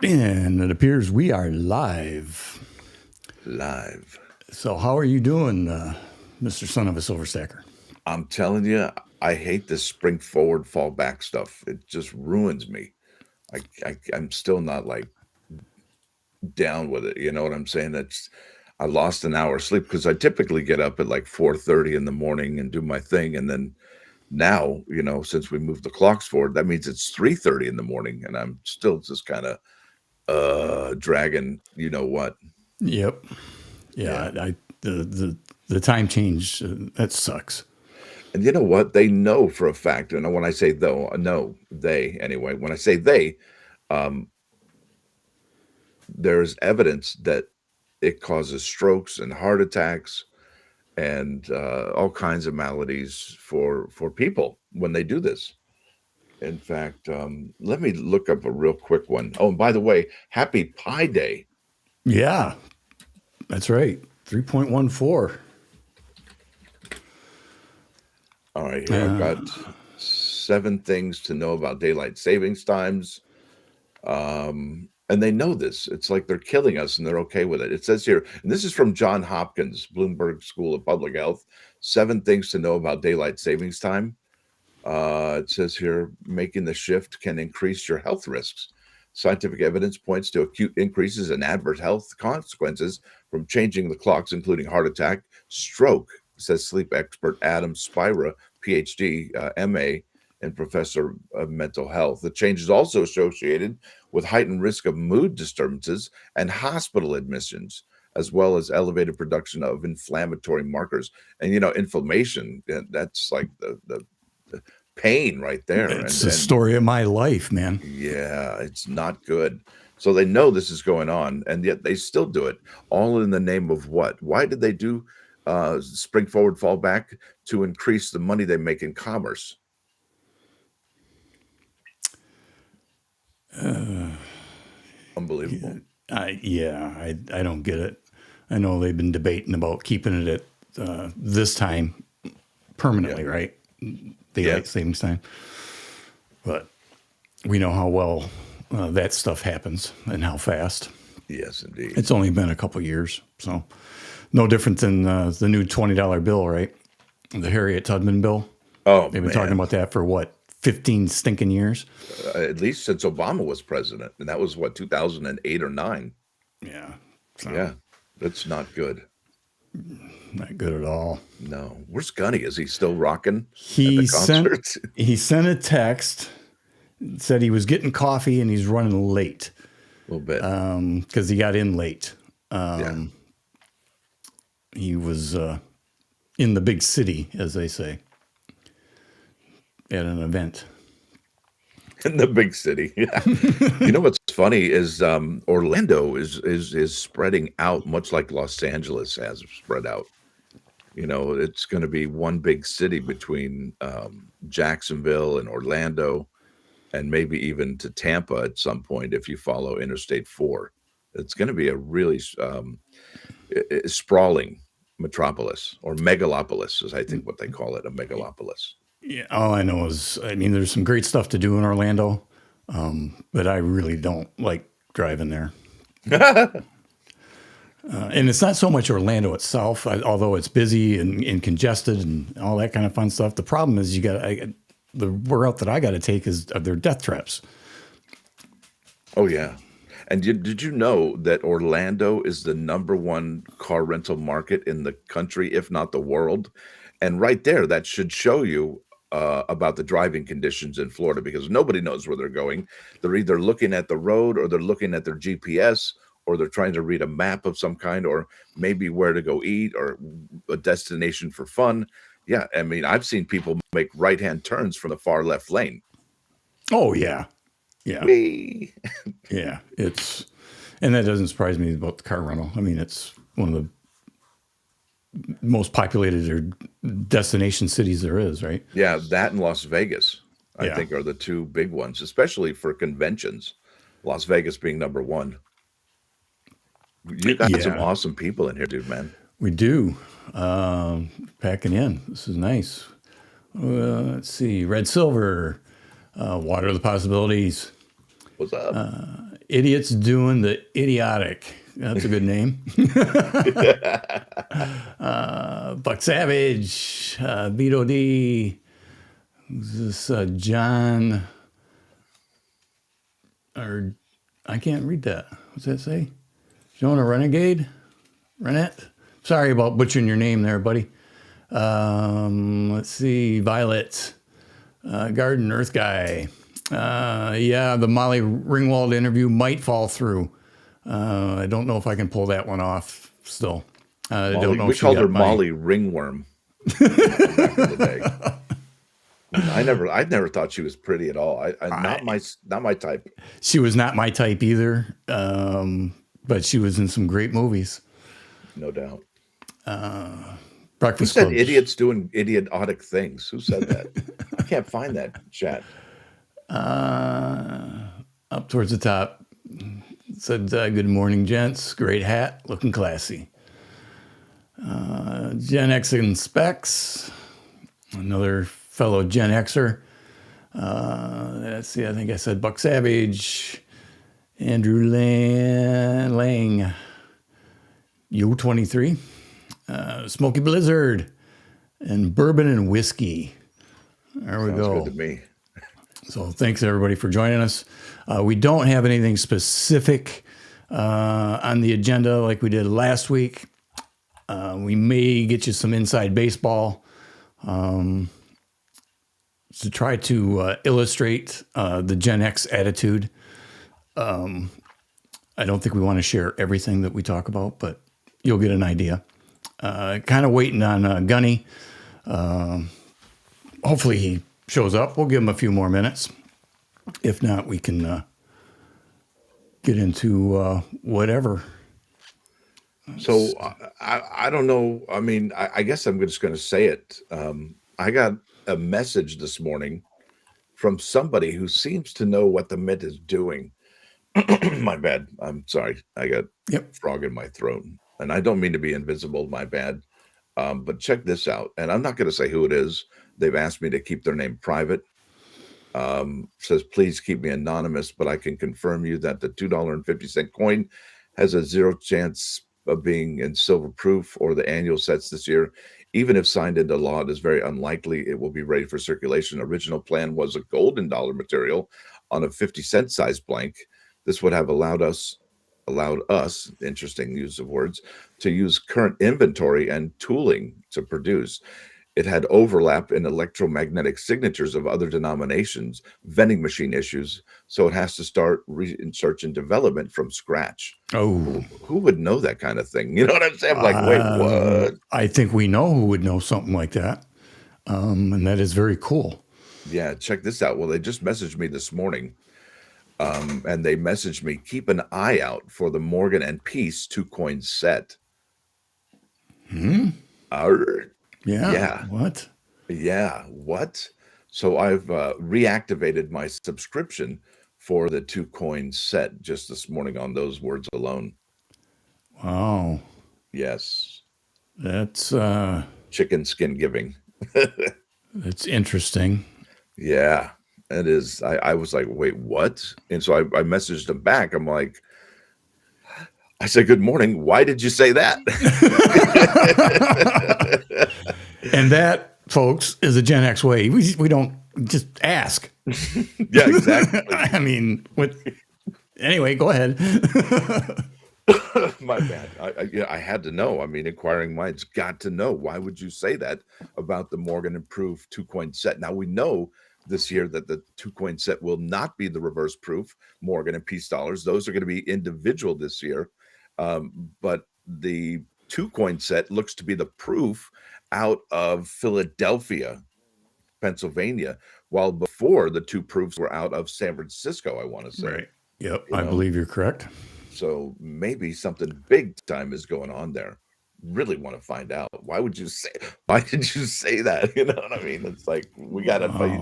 And it appears we are live. Live. So, how are you doing, Mr. Son of a Silver Stacker? I'm telling you, I hate this spring forward, fall back stuff. It just ruins me. I'm still not like down with it. You know what I'm saying? I lost an hour of sleep because I typically get up at like 4:30 in the morning and do my thing, and then now, since we moved the clocks forward, that means it's 3:30 in the morning, and I'm still just kind of dragging. You know what? Yep. Yeah. Yeah. The time change that sucks. And you know what? They know for a fact, and when I say though, no, they anyway. When I say they, um, there's evidence that it causes strokes and heart attacks and all kinds of maladies for people when they do this. In fact, let me look up a real quick one. Oh, and by the way, Happy Pi Day. Yeah, that's right. 3.14. All right, here I've got 7 things to know about daylight savings times. And they know this. It's like they're killing us and they're okay with it. It says here, and this is from John Hopkins, Bloomberg School of Public Health, 7 things to know about daylight savings time. It says here, making the shift can increase your health risks. Scientific evidence points to acute increases in adverse health consequences from changing the clocks, including heart attack, stroke, says sleep expert Adam Spira, PhD, MA, and professor of mental health. The change is also associated with heightened risk of mood disturbances and hospital admissions, as well as elevated production of inflammatory markers. And inflammation, that's like the pain right there. It's And the story of my life, man. yeah, it's not good. So they know this is going on, and yet they still do it, all in the name of what? Why did they do spring forward, fall back? To increase the money they make in commerce. Unbelievable. I don't get it. I know they've been debating about keeping it at this time permanently, Yeah. right? Yeah. Daylight savings time. But we know how well that stuff happens and how fast. Yes, indeed. It's only been a couple years, so no different than the new $20 bill, right? The Harriet Tubman bill. Oh, They've been talking about that for what, 15 stinking years? At least since Obama was president, and that was what, 2008 or 9. Yeah. So Yeah, that's not good. not good at all. No. Where's Gunny? Is he still rocking at the He sent concerts? he sent a text, said he was getting coffee and he's running late A little bit. because he got in late. Yeah. He was in the big city, as they say, at an event. In the big city. Yeah. You know what's funny is Orlando is spreading out much like Los Angeles has spread out. It's going to be one big city between Jacksonville and Orlando, and maybe even to Tampa at some point if you follow Interstate 4. It's going to be a really sprawling metropolis, or megalopolis, is I think what they call it, a megalopolis. Yeah, all I know is, I mean, there's some great stuff to do in Orlando, but I really don't like driving there. And it's not so much Orlando itself, although it's busy and congested and all that kind of fun stuff. The problem is the route that I got to take is their death traps. Oh yeah. And did you know that Orlando is the #1 car rental market in the country, if not the world? And right there, that should show you about the driving conditions in Florida, because nobody knows where they're going. They're either looking at the road, or they're looking at their GPS, or they're trying to read a map of some kind, or maybe where to go eat, or a destination for fun. Yeah, I mean, I've seen people make right-hand turns from the far left lane. Oh, yeah. Yeah. Whee! Yeah. And that doesn't surprise me about the car rental. I mean, it's one of the most populated or destination cities there is, right? Yeah, that and Las Vegas, I Yeah. think, are the 2 big ones, especially for conventions. Las Vegas being #1. You got some Yeah, awesome people in here, dude, man. we do. Packing in. This is nice. Let's see. Red Silver. Water the Possibilities. What's up? Idiots doing the idiotic. That's a good name. Buck Savage, Vito D. Who's this? John. Or I can't read that. What's that say? Jonah Renegade? Renette? Sorry about butchering your name there, buddy. Let's see. Violet. Garden Earth Guy. Yeah, the Molly Ringwald interview might fall through. I don't know if I can pull that one off still. I don't know we if she called her got my... Molly Ringworm back in the day. I never thought she was pretty at all. Not my type. She was not my type either, but she was in some great movies. No doubt. Breakfast Who said Club. idiots doing idiotic things? Who said that? I can't find that chat. Up towards the top. Said, good morning, gents. Great hat. Looking classy. GenX Inspects. Another fellow Gen Xer. Let's see. I think I said Buck Savage. Andrew Lang. U23. Smoky Blizzard. And Bourbon and Whiskey. There we Sounds go. good to me. So thanks everybody for joining us. We don't have anything specific on the agenda like we did last week. We may get you some inside baseball to try to illustrate the Gen X attitude. I don't think we want to share everything that we talk about, but you'll get an idea. Kind of waiting on Gunny. Hopefully he shows up. We'll give him a few more minutes. If not, we can get into whatever. So I don't know. I mean, I guess I'm just going to say it. I got a message this morning from somebody who seems to know what the Mint is doing. My bad. I'm sorry. I got frog in my throat. And I don't mean to be invisible. My bad. But check this out. And I'm not going to say who it is. They've asked me to keep their name private. Says, please keep me anonymous, but I can confirm you that the $2.50 coin has a 0 chance of being in silver proof or the annual sets this year. Even if signed into law, it is very unlikely it will be ready for circulation. Original plan was a golden dollar material on a 50-cent size blank. This would have allowed us, interesting use of words, to use current inventory and tooling to produce. It had overlap in electromagnetic signatures of other denominations, vending machine issues, so it has to start research and development from scratch. Oh, who would know that kind of thing? You know what I'm saying? I'm like, wait, what? I think we know who would know something like that, and that is very cool. Yeah, check this out. Well, they just messaged me this morning, and they messaged me, keep an eye out for the Morgan and Peace 2-coin set. Yeah. What? Yeah. What? So I've reactivated my subscription for the 2-coin set just this morning on those words alone. Wow. Yes. That's chicken skin giving. That's interesting. Yeah, it is. I was like, wait, what? And so I messaged him back. I'm like, I said, good morning. Why did you say that? And that, folks, is a Gen X way. We don't just ask. Yeah, exactly. I mean, anyway, go ahead. My bad. I had to know. I mean, inquiring minds got to know. Why would you say that about the Morgan Improved 2-coin set? Now, we know this year that the 2-coin set will not be the reverse proof Morgan and Peace dollars. Those are going to be individual this year. But the 2-coin set looks to be the proof out of Philadelphia, Pennsylvania, while before the 2 proofs were out of San Francisco, I want to say. Right. Yep. I believe you're correct. So maybe something big time is going on there. Really want to find out. Why did you say that? You know what I mean? It's like, you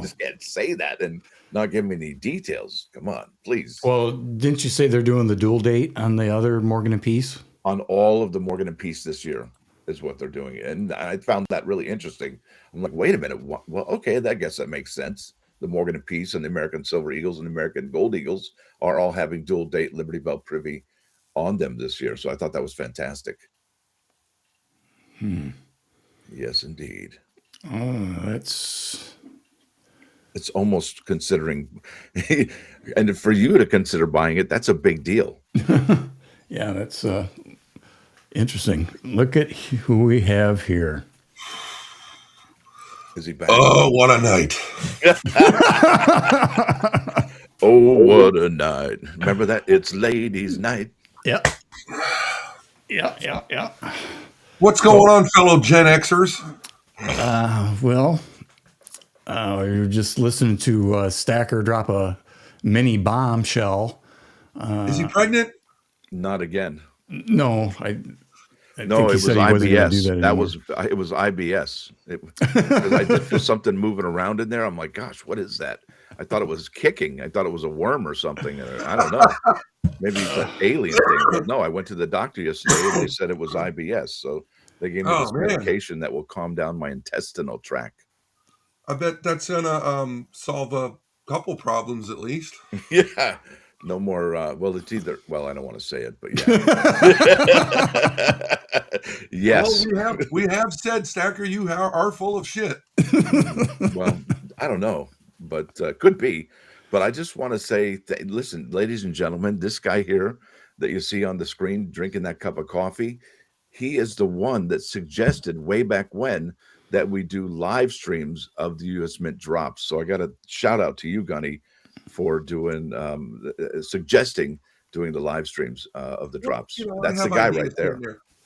just can't say that and not give me any details. Come on, please. Well, didn't you say they're doing the dual date on the other Morgan and Peace? On all of the Morgan and Peace this year is what they're doing. And I found that really interesting. I'm like, wait a minute. Well, okay, I guess that makes sense. the Morgan and Peace and the American Silver Eagles and the American Gold Eagles are all having dual date Liberty Bell Privy on them this year. So I thought that was fantastic. Yes, indeed. That's It's almost considering, and for you to consider buying it, that's a big deal. yeah, that's interesting. Look at who we have here. Is he back? Oh, what a night. Oh, what a night. Remember that? It's ladies' night. Yep. Yeah. What's going on, fellow Gen Xers? Well, you're just listening to Stacker drop a mini bombshell. Is he pregnant? Not again. No, I No, think he it was said he wasn't gonna do IBS. that That anymore. was it was IBS. Because I did feel something moving around in there. I'm like, gosh, what is that? I thought it was kicking. I thought it was a worm or something. I don't know. Maybe it's an alien thing. But no, I went to the doctor yesterday and they said it was IBS. So they gave me this medication that will calm down my intestinal tract. I bet that's gonna solve a couple problems at least. Yeah. No more. Well, it's either. Well, I don't want to say it, but yeah. Yes. Well, we have said, Stacker, you are full of shit. Well, I don't know, but could be. But I just want to say, listen, ladies and gentlemen, this guy here that you see on the screen drinking that cup of coffee, he is the one that suggested way back when that we do live streams of the U.S. Mint drops. So I got a shout out to you, Gunny, for doing suggesting doing the live streams of the drops. That's the guy right there.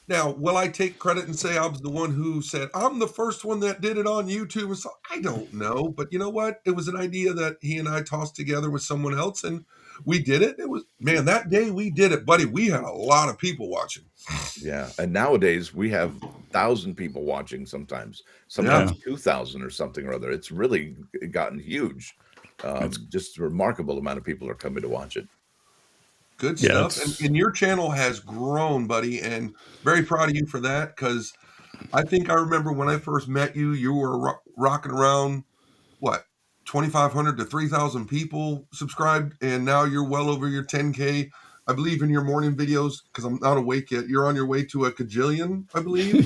Now, will I take credit and say I was the one who said I'm the first one that did it on YouTube? So I don't know, but you know what? It was an idea that he and I tossed together with someone else, and we did it. It was, man, that day we did it, buddy. We had a lot of people watching. Yeah, and nowadays we have 1,000 people watching. Sometimes 2,000 or something or other. It's really gotten huge. Just a remarkable amount of people are coming to watch it. Good stuff. And your channel has grown, buddy, and very proud of you for that, because I think I remember when I first met you, you were rocking around, 2,500 to 3,000 people subscribed, and now you're well over your 10K. I believe in your morning videos, because I'm not awake yet, you're on your way to a cajillion, I believe.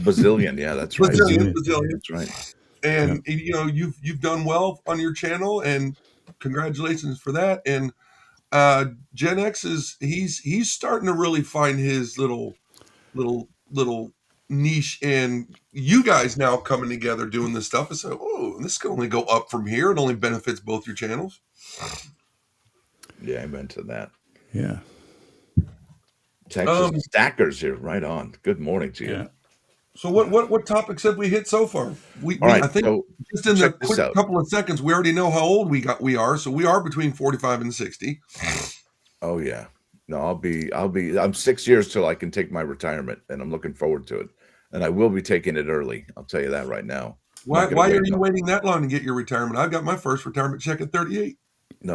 Bazillion, yeah, that's right. Bazillion. That's right. And you know, you've done well on your channel, and congratulations for that. And GenX he's starting to really find his little niche, and you guys now coming together doing this stuff. And so, this can only go up from here. It only benefits both your channels. Yeah, amen to that. Yeah. Texas Stackers here, right on. Good morning to you. Yeah. So what topics have we hit so far? I think just in the quick couple of seconds, we already know how old we are. So we are between 45 and 60. Oh yeah. No, I'm 6 years till I can take my retirement, and I'm looking forward to it. And I will be taking it early. I'll tell you that right now. Why are you waiting that long to get your retirement? I got my first retirement check at 38. No.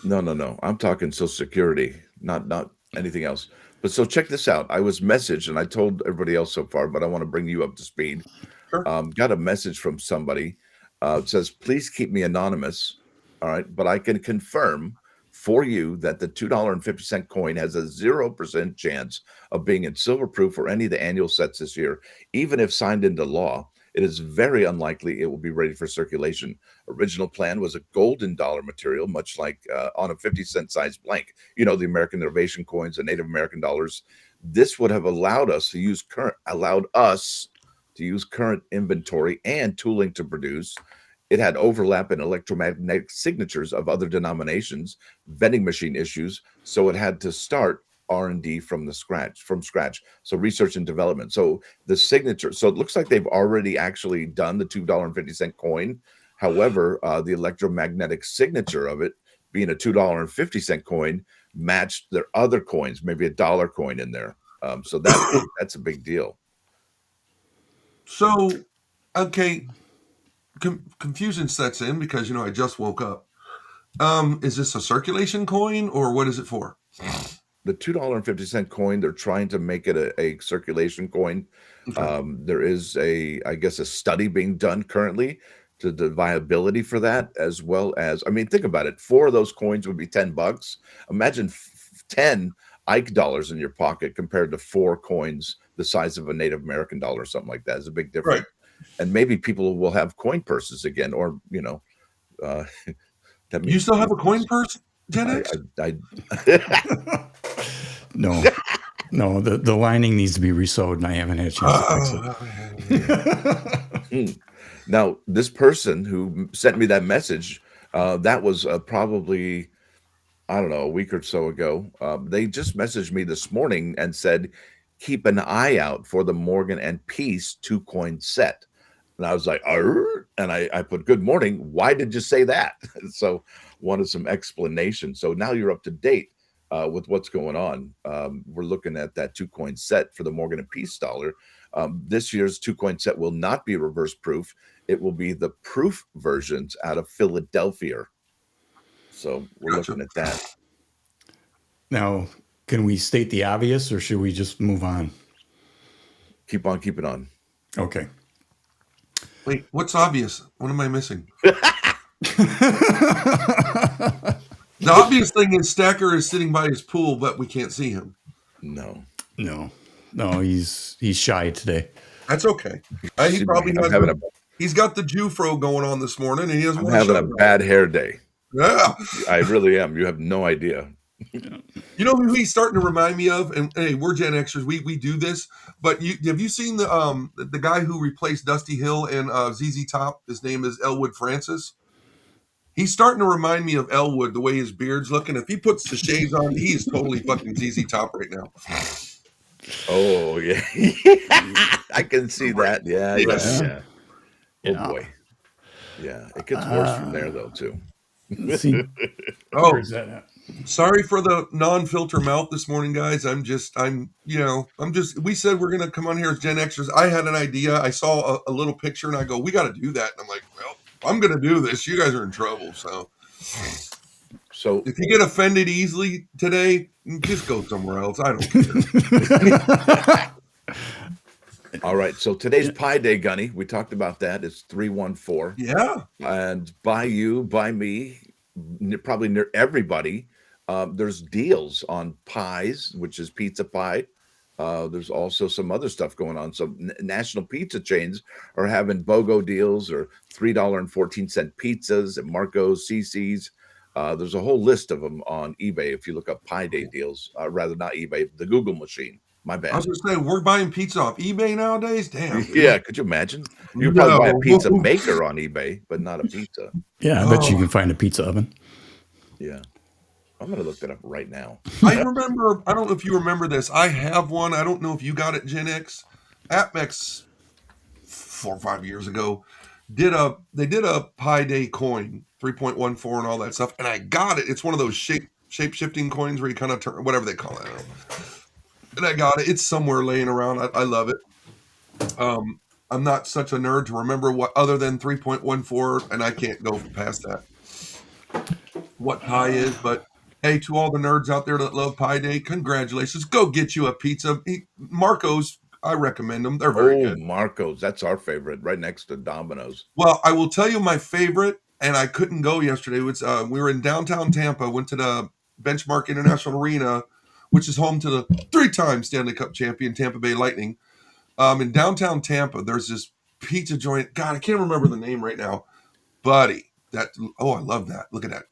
No. I'm talking Social Security, not anything else. But so check this out. I was messaged, and I told everybody else so far, but I want to bring you up to speed. Sure. Got a message from somebody. It says, please keep me anonymous. All right. But I can confirm for you that the $2.50 coin has a 0% chance of being in silver proof for any of the annual sets this year. Even if signed into law, it is very unlikely it will be ready for circulation. Original plan was a golden dollar material, much like on a 50-cent size blank. You know, the American Innovation coins and Native American dollars. This would have allowed us to use current inventory and tooling to produce. It had overlap in electromagnetic signatures of other denominations, vending machine issues, so it had to start R&D from scratch. So research and development. So the signature. So it looks like they've already actually done the $2.50 coin. However, the electromagnetic signature of it, being a $2.50 coin, matched their other coins, maybe a dollar coin in there. So that's a big deal. So, okay. Confusion sets in because, I just woke up. Is this a circulation coin, or what is it for? The $2.50 coin, they're trying to make it a circulation coin. Okay. There is a study being done currently to the viability for that, as well as, I mean, think about it. 4 of those coins would be $10. Imagine 10 Ike dollars in your pocket compared to 4 coins the size of a Native American dollar or something like that. Is a big difference. Right. And maybe people will have coin purses again, or that means you still have a coin purse, GenX? No, the lining needs to be resewed, and I haven't had a chance to fix it. Now, this person who sent me that message, that was probably, I don't know, a week or so ago. They just messaged me this morning and said, keep an eye out for the Morgan and Peace 2-coin set. And I was like, Arr? And I put, good morning. Why did you say that? So wanted some explanation. So now you're up to date with what's going on. We're looking at that 2-coin set for the Morgan and Peace dollar. This year's 2-coin set will not be reverse proof. It will be the proof versions out of Philadelphia. So we're looking at that. Now, can we state the obvious, or should we just move on? Keep on keeping on. Okay. Wait, what's obvious? What am I missing? The obvious thing is Stacker is sitting by his pool, but we can't see him. No, he's shy today. That's okay. He probably he's got the Jufro going on this morning, and he doesn't. I'm having a bad hair day. Yeah, I really am. You have no idea. You know who he's starting to remind me of? And hey, we're Gen Xers. We do this. But have you seen the guy who replaced Dusty Hill and ZZ Top? His name is Elwood Francis. He's starting to remind me of Elwood, the way his beard's looking. If he puts the shades on, he's totally fucking ZZ Top right now. Oh, yeah. I can see that. Yeah. Oh, boy. Yeah. It gets worse from there, though, too. Where's that at? Sorry for the non-filter mouth this morning, guys. we said we're going to come on here as Gen Xers. I had an idea. I saw a little picture and I go, we got to do that. And I'm like, well, I'm going to do this. You guys are in trouble. So if you get offended easily today, just go somewhere else. I don't care. All right. So today's Pi Day, Gunny. We talked about that. It's 314. Yeah. And by you, by me, probably near everybody, there's deals on pies, which is pizza pie. There's also some other stuff going on. So national pizza chains are having BOGO deals or $3.14 pizzas at Marco's, CC's. There's a whole list of them on eBay if you look up Pi Day deals. Rather, not eBay, the Google machine. My bad. I was going to say, we're buying pizza off eBay nowadays? Damn. Yeah, could you imagine? You probably buy a pizza maker on eBay, but not a pizza. Yeah, I bet you can find a pizza oven. Yeah. I'm going to look that up right now. I remember, I don't know if you remember this. I have one. I don't know if you got it, Gen X. AppMex 4 or 5 years ago did a Pi Day coin, 3.14 and all that stuff. And I got it. It's one of those shape-shifting coins where you kind of turn, whatever they call it. And I got it. It's somewhere laying around. I love it. I'm not such a nerd to remember what other than 3.14, and I can't go past that. What Pi is, but hey, to all the nerds out there that love Pi Day, congratulations. Go get you a pizza. Marco's, I recommend them. They're very good. Marco's, that's our favorite, right next to Domino's. Well, I will tell you my favorite, and I couldn't go yesterday. We were in downtown Tampa, went to the Benchmark International Arena, which is home to the 3-time Stanley Cup champion Tampa Bay Lightning. In downtown Tampa, there's this pizza joint. God, I can't remember the name right now. Buddy, I love that. Look at that.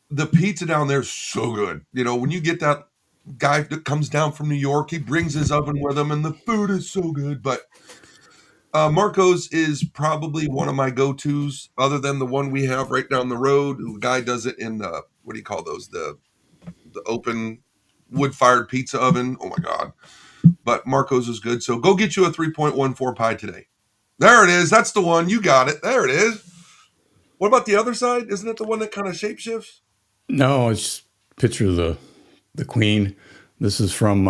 The pizza down there is so good. You know, when you get that guy that comes down from New York, he brings his oven with him, and the food is so good. But Marco's is probably one of my go-tos, other than the one we have right down the road. The guy does it in the, what do you call those? The open wood-fired pizza oven. Oh, my God. But Marco's is good. So go get you a 3.14 Pi today. There it is. That's the one. You got it. There it is. What about the other side? Isn't it the one that kind of shapeshifts? No, it's just a picture of the Queen. This is from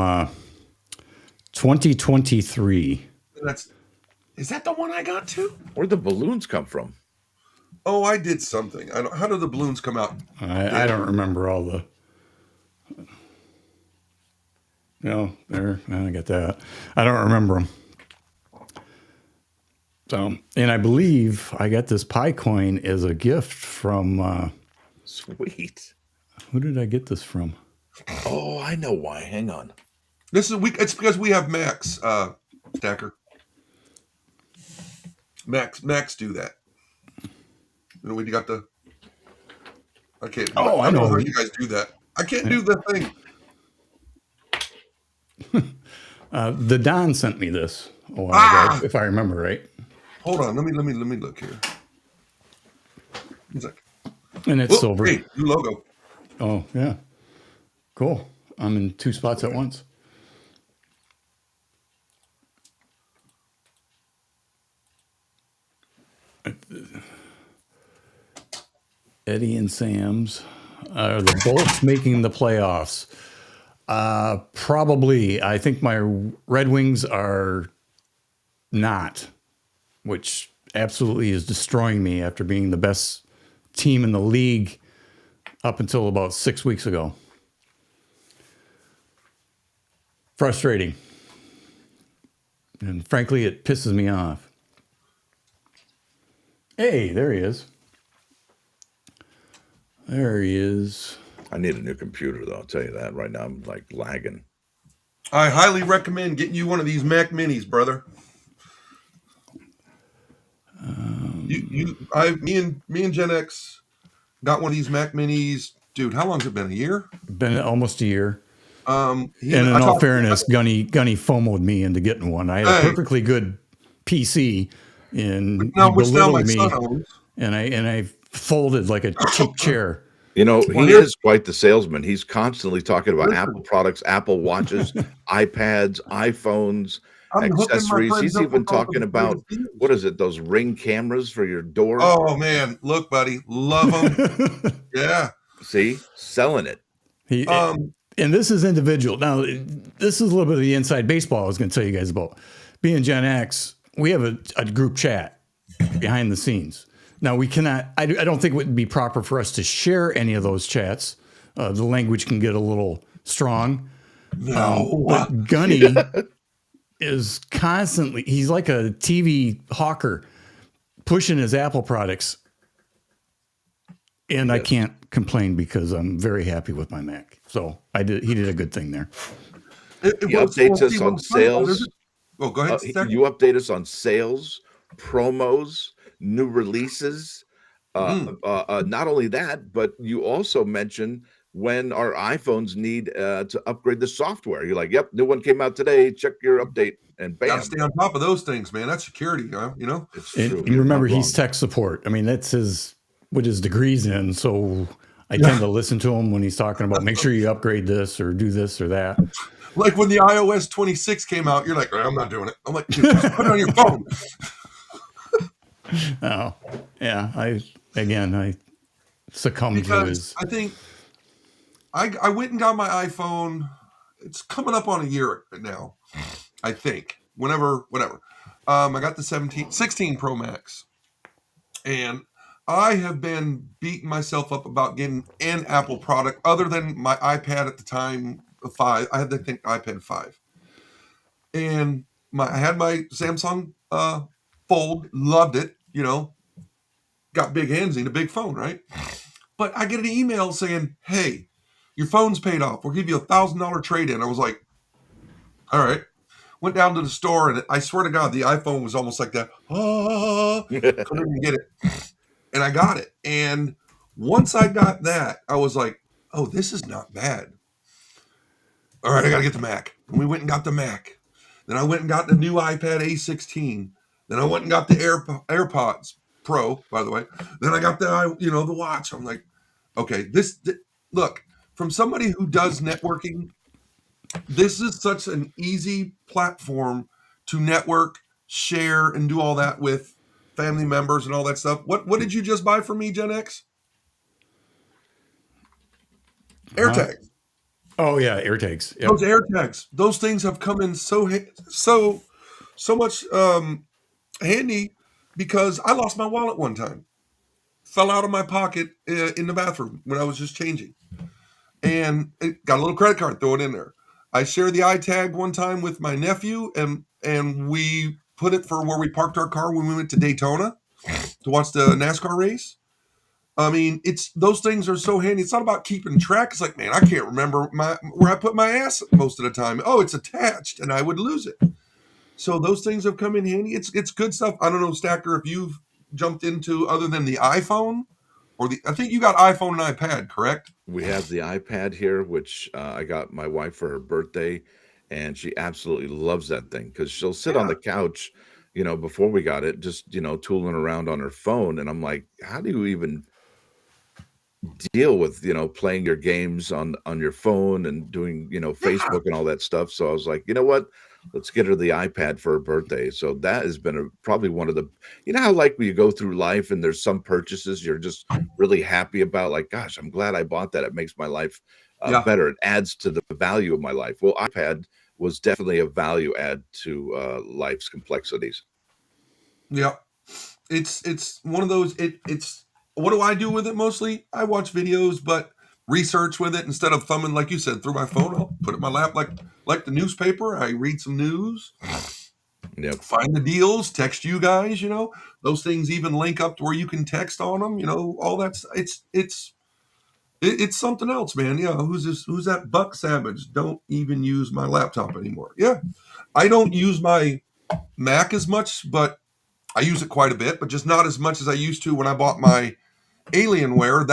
2023. Is that the one I got too? Where'd the balloons come from? Oh, I did something. How did the balloons come out? I don't remember all the... No, there. I got that. I don't remember them. So, and I believe I got this Pi coin as a gift from. Sweet. Who did I get this from? Oh, I know why. Hang on. It's because we have Max Stacker. Max do that. We got the. I can't. Oh, I don't know how you guys do that. I can't do the thing. The Don sent me this a while ago, if I remember right. Hold on, let me look here. He's like, and it's silver. Hey, new logo. Oh yeah, cool. I'm in 2 spots at once. Eddie and Sam's are the both making the playoffs. Probably. I think my Red Wings are not, which absolutely is destroying me after being the best team in the league up until about 6 weeks ago. Frustrating. And frankly, it pisses me off. Hey, there he is. There he is. I need a new computer, though. I'll tell you that right now. I'm like lagging. I highly recommend getting you one of these Mac Minis, brother. Me and GenX got one of these Mac Minis. Dude, how long's it been? A year? Been almost a year. And in all fairness, Gunny FOMO'd me into getting one. I had a perfectly good PC, and he belittled me, and I folded like a cheap chair. You know, he is quite the salesman. He's constantly talking about Apple products, Apple Watches, iPads, iPhones, accessories. He's even talking about, what is it, those Ring cameras for your door? Oh, man. Look, buddy. Love them. Yeah. See? Selling it. And this is individual. Now, this is a little bit of the inside baseball I was going to tell you guys about. Being Gen X, we have a group chat behind the scenes. Now, we cannot, I don't think it would be proper for us to share any of those chats. The language can get a little strong. No. But Gunny is constantly, he's like a TV hawker pushing his Apple products. And I can't complain because I'm very happy with my Mac. So he did a good thing there. He updates us on sales. Oh, go ahead. You update us on sales, promos, new releases. Not only that, but you also mention when our iPhones need to upgrade the software. You're like, yep, new one came out today. Check your update, and bam. Gotta stay on top of those things, man. That's security, you know? It's true. And remember, he's tech support. I mean, that's what his degree's in. So I tend to listen to him when he's talking about make sure you upgrade this or do this or that. Like when the iOS 26 came out, you're like, I'm not doing it. I'm like, dude, just put it on your phone. Oh, yeah. I succumbed to his. I think I went and got my iPhone. It's coming up on a year now, I think. Whatever. I got the 16 Pro Max. And I have been beating myself up about getting an Apple product other than my iPad at the time, 5. I had the iPad 5. And I had my Samsung Fold, loved it, got big hands, need a big phone, right? But I get an email saying, hey, your phone's paid off. We'll give you $1,000 trade-in. I was like, all right. Went down to the store, and I swear to God, the iPhone was almost like that. Couldn't even get it. And I got it. And once I got that, I was like, oh, this is not bad. All right, I got to get the Mac. And we went and got the Mac. Then I went and got the new iPad A16. Then I went and got the AirPods Pro, by the way. Then I got the watch. I'm like, okay, look, from somebody who does networking, this is such an easy platform to network, share, and do all that with family members and all that stuff. What did you just buy for me, Gen X? AirTags. Oh yeah, AirTags. Yep. Those AirTags. Those things have come in so much handy because I lost my wallet one time. Fell out of my pocket in the bathroom when I was just changing. And it got a little credit card, throw it in there. I shared the iTag one time with my nephew, and we put it for where we parked our car when we went to Daytona to watch the NASCAR race. I mean, those things are so handy. It's not about keeping track. It's like, man, I can't remember where I put my ass most of the time. Oh, it's attached, and I would lose it. So those things have come in handy. It's good stuff. I don't know, Stacker, if you've jumped into other than the iPhone I think you got iPhone and iPad, correct? We have the iPad here, which I got my wife for her birthday, and she absolutely loves that thing because she'll sit on the couch, before we got it, just, tooling around on her phone. And I'm like, how do you even deal with, playing your games on your phone and doing, Facebook and all that stuff? So I was like, you know what? Let's get her the iPad for her birthday. So that has been probably one of the, how like when you go through life and there's some purchases you're just really happy about, like, gosh, I'm glad I bought that. It makes my life better. It adds to the value of my life. Well, iPad was definitely a value add to life's complexities. Yeah. It's one of those, it's what do I do with it mostly? I watch videos, but research with it instead of thumbing, like you said, through my phone. I'll put it in my lap like the newspaper. I read some news, find the deals, text you guys, those things even link up to where you can text on them, all that. It's something else, man. Yeah. Who's that Buck Savage? Don't even use my laptop anymore. Yeah. I don't use my Mac as much, but I use it quite a bit, but just not as much as I used to when I bought my Alienware.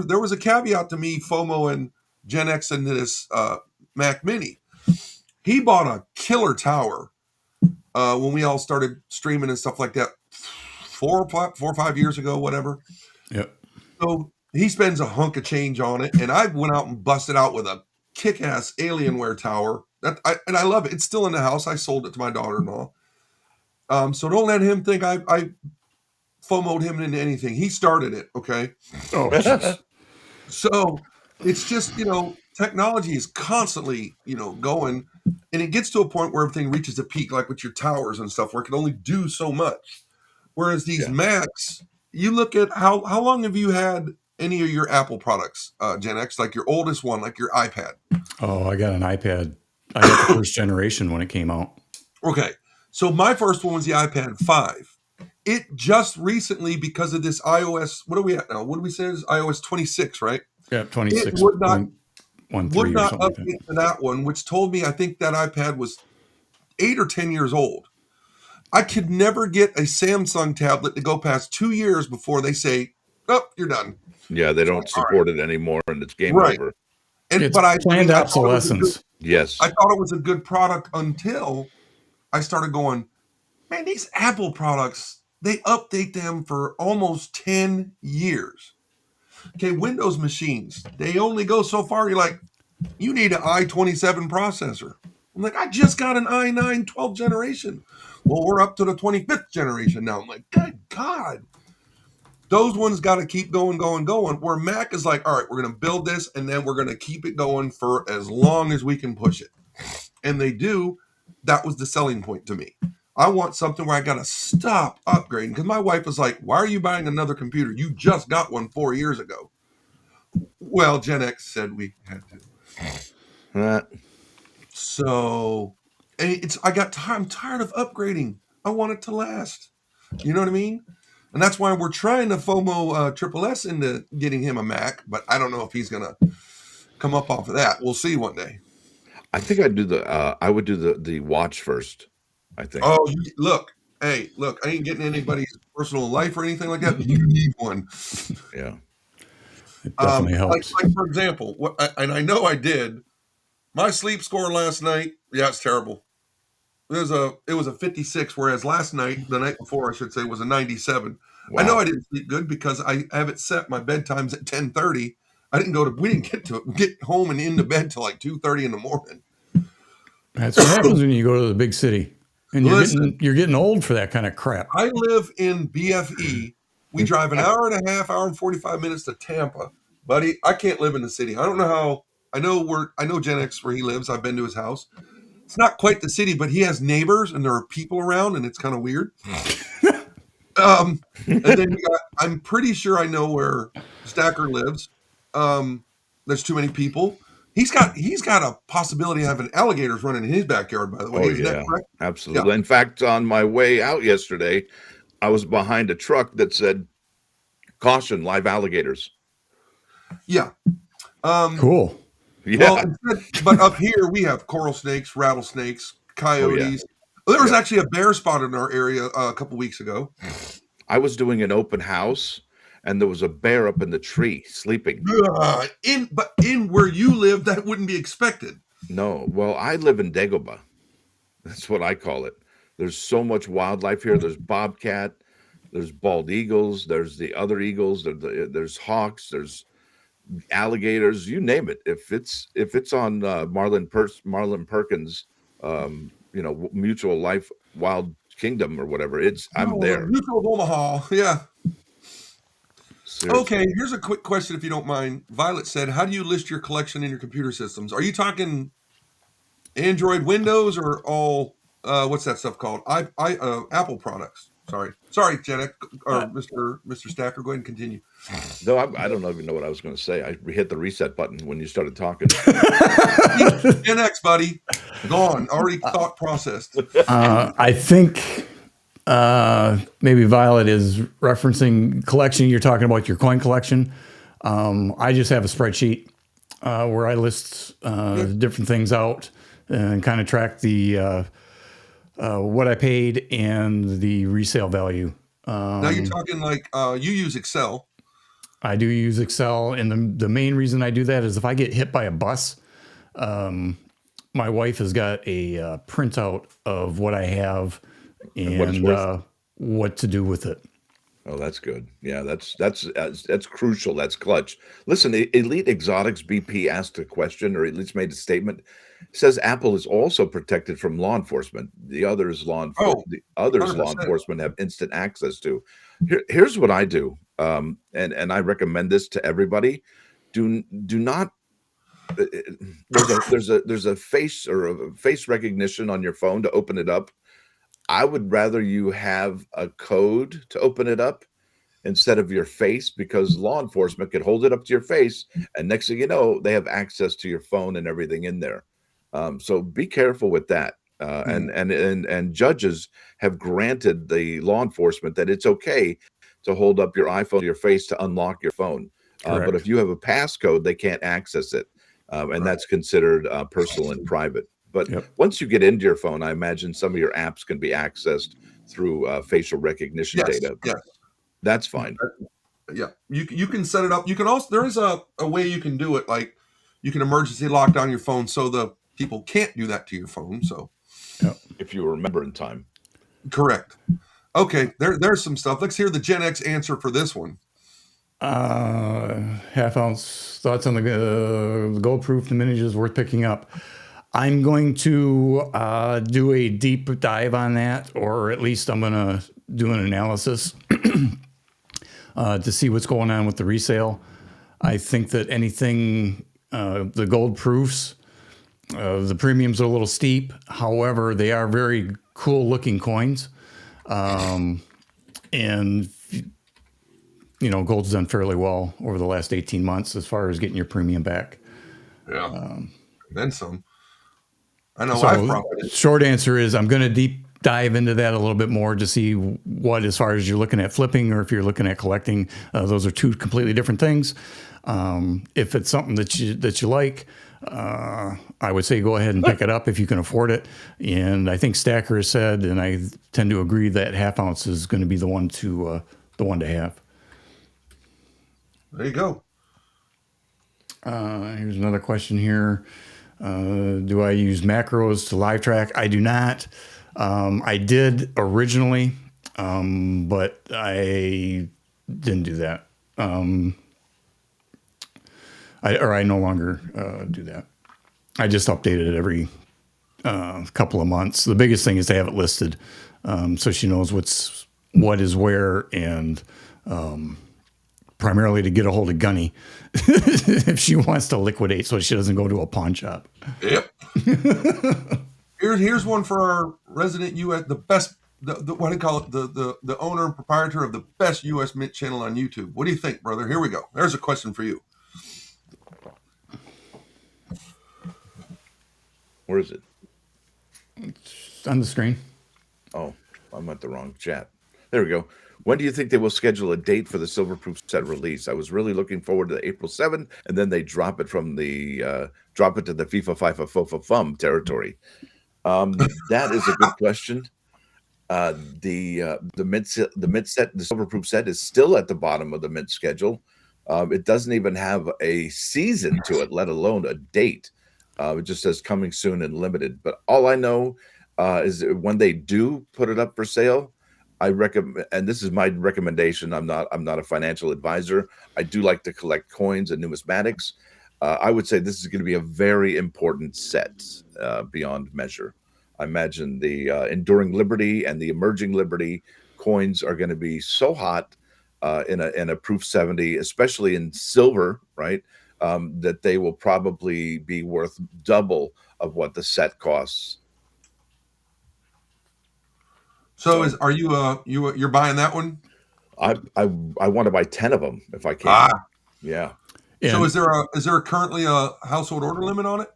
There was a caveat to me, FOMO and GenX into this Mac Mini. He bought a killer tower when we all started streaming and stuff like that 4 or 5 years ago, whatever. Yep. So he spends a hunk of change on it, and I went out and busted out with a kick-ass Alienware tower. And I love it. It's still in the house. I sold it to my daughter-in-law. So don't let him think I FOMO'd him into anything. He started it, okay? Oh, so it's just, technology is constantly, going, and it gets to a point where everything reaches a peak, like with your towers and stuff, where it can only do so much. Whereas these Macs, you look at how long have you had any of your Apple products, GenX, like your oldest one, like your iPad? Oh, I got an iPad. I got the first generation when it came out. Okay. So my first one was the iPad 5. It just recently, because of this iOS, what are we at now? What do we say is iOS 26, right? Yeah, 26. It would not update to that one, which told me I think that iPad was 8 or 10 years old. I could never get a Samsung tablet to go past 2 years before they say, "Oh, you're done." Yeah, they don't support it anymore, and it's game over. But I planned obsolescence. Yes, I thought it was a good product until I started going, man, these Apple products, they update them for almost 10 years. Okay, Windows machines, they only go so far. You're like, you need an i27 processor. I'm like, I just got an i9 12th generation. Well, we're up to the 25th generation now. I'm like, good God. Those ones got to keep going. Where Mac is like, all right, we're going to build this, and then we're going to keep it going for as long as we can push it. And they do. That was the selling point to me. I want something where I got to stop upgrading, because my wife was like, why are you buying another computer? You just got one 4 years ago. Well, GenX said we had to. So I'm tired of upgrading. I want it to last. You know what I mean? And that's why we're trying to FOMO Triple S into getting him a Mac, but I don't know if he's going to come up off of that. We'll see one day. I think I would do the watch first, I think. Oh, look, I ain't getting anybody's personal life or anything like that, but you need one. Yeah. It definitely helps. Like, for example, and I know I did, my sleep score last night, it's terrible. It was a 56, whereas the night before, I should say, was a 97. Wow. I know I didn't sleep good because I have it set. My bedtime's at 10:30. We didn't get home and into bed till like 2:30 in the morning. That's what happens when you go to the big city, and you're getting old for that kind of crap. I live in BFE. We drive an hour and a half, hour and 45 minutes to Tampa, buddy. I can't live in the city. I don't know how. I know GenX where he lives. I've been to his house. It's not quite the city, but he has neighbors and there are people around, and it's kind of weird. And then I'm pretty sure I know where Stacker lives. There's too many people. He's got a possibility of having alligators running in his backyard, by the way. Isn't that correct? Absolutely. Yeah. In fact, on my way out yesterday, I was behind a truck that said, "Caution, live alligators." Yeah. Cool. Yeah. Well, but up here we have coral snakes, rattlesnakes, coyotes. There was actually a bear spotted in our area a couple weeks ago. I was doing an open house, and there was a bear up in the tree sleeping. In where you live, that wouldn't be expected. No, well, I live in Dagobah. That's what I call it. There's so much wildlife here. There's bobcat, there's bald eagles, there's the other eagles, there's hawks, there's alligators, you name it. If it's on Marlin Perkins, Mutual Life Wild Kingdom or whatever, I'm there. Mutual of Omaha, yeah. Seriously. Okay, here's a quick question, if you don't mind. Violet said, "How do you list your collection in your computer systems? Are you talking Android, Windows, or all? What's that stuff called? Apple products. Sorry, GenX or Mr. Stacker. Go ahead and continue. No, I don't even know what I was going to say. I hit the reset button when you started talking. GenX, buddy, gone. Already thought processed. I think maybe Violet is referencing collection. You're talking about your coin collection. I just have a spreadsheet where I list different things out and kind of track the what I paid and the resale value. Now you're talking like you use Excel. I do use Excel, and the main reason I do that is if I get hit by a bus, my wife has got a printout of what I have and what to do with it. Oh, that's good. Yeah, that's crucial. That's clutch. Listen, Elite Exotics BP asked a question, or at least made a statement. It says Apple is also protected from law enforcement. The others law enforcement have instant access to. Here's what I do, and I recommend this to everybody. Do not. There's a face or a face recognition on your phone to open it up. I would rather you have a code to open it up instead of your face, because law enforcement could hold it up to your face, and next thing you know, they have access to your phone and everything in there. So be careful with that. And judges have granted the law enforcement that it's okay to hold up your iPhone to your face to unlock your phone. But if you have a passcode, they can't access it. And that's considered personal and private. But once you get into your phone, I imagine some of your apps can be accessed through facial recognition data. Yes. That's fine. Yeah. You can set it up. You can also, there is a way you can do it. Like you can emergency lock down your phone so the people can't do that to your phone. So if you remember in time. Correct. Okay. There's some stuff. Let's hear the GenX answer for this one. Half ounce thoughts on the gold proof diminish is worth picking up. I'm going to do a deep dive on that, or at least I'm going to do an analysis to see what's going on with the resale. I think that anything, the gold proofs, the premiums are a little steep. However, they are very cool looking coins. And, gold's done fairly well over the last 18 months as far as getting your premium back. Yeah. Then some. I know. So short answer is I'm going to deep dive into that a little bit more to see what, as far as you're looking at flipping or if you're looking at collecting, those are two completely different things. If it's something that you like, I would say go ahead and pick it up if you can afford it. And I think Stacker has said, and I tend to agree, that half ounce is going to be the one to have. There you go. Here's another question here. Do I use macros to live track? I do not. I did originally, but I didn't do that. I no longer do that. I just update it every couple of months. The biggest thing is to have it listed, so she knows what is where, and primarily to get a hold of Gunny if she wants to liquidate, so she doesn't go to a pawn shop. Yep. Here's one for our resident U.S. the best. The what do you call it? The owner and proprietor of the best U.S. Mint channel on YouTube. What do you think, brother? Here we go. There's a question for you. Where is it? It's on the screen. Oh, I'm at the wrong chat. There we go. When do you think they will schedule a date for the Silverproof set release? I was really looking forward to April 7th, and then they drop it to the FIFA FIFA FOFA FUM territory. That is a good question. The mint set, the Silverproof set is still at the bottom of the mint schedule. It doesn't even have a season to it, let alone a date. It just says coming soon and limited. But all I know is that when they do put it up for sale, I recommend, and this is my recommendation. I'm not a financial advisor. I do like to collect coins and numismatics. I would say this is going to be a very important set beyond measure. I imagine the Enduring Liberty and the Emerging Liberty coins are going to be so hot in a Proof 70, especially in silver, right? That they will probably be worth double of what the set costs. So are you're buying that one? I want to buy 10 of them if I can. Yeah. So is there currently a household order limit on it?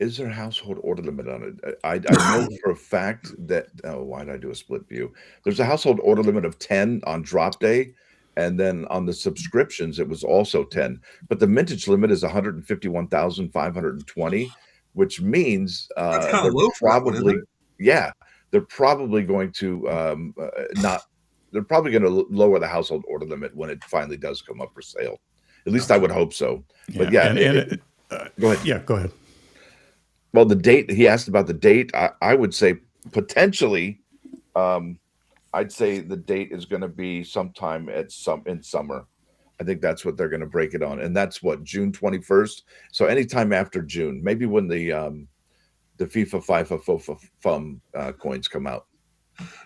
Is there a household order limit on it? I know for a fact that, why did I do a split view? There's a household order limit of 10 on drop day. And then on the subscriptions, it was also 10. But the mintage limit is 151,520, which means that's kind of low for that one, isn't it? Yeah, they're probably going to they're probably going to lower the household order limit when it finally does come up for sale. At least I would hope so. But yeah, go ahead. Yeah, go ahead. Well, the date, he asked about the date. I would say potentially, I'd say the date is going to be sometime in summer. I think that's what they're going to break it on. And that's what, June 21st? So anytime after June, maybe when the FIFA FIFA FOFA FUM coins come out.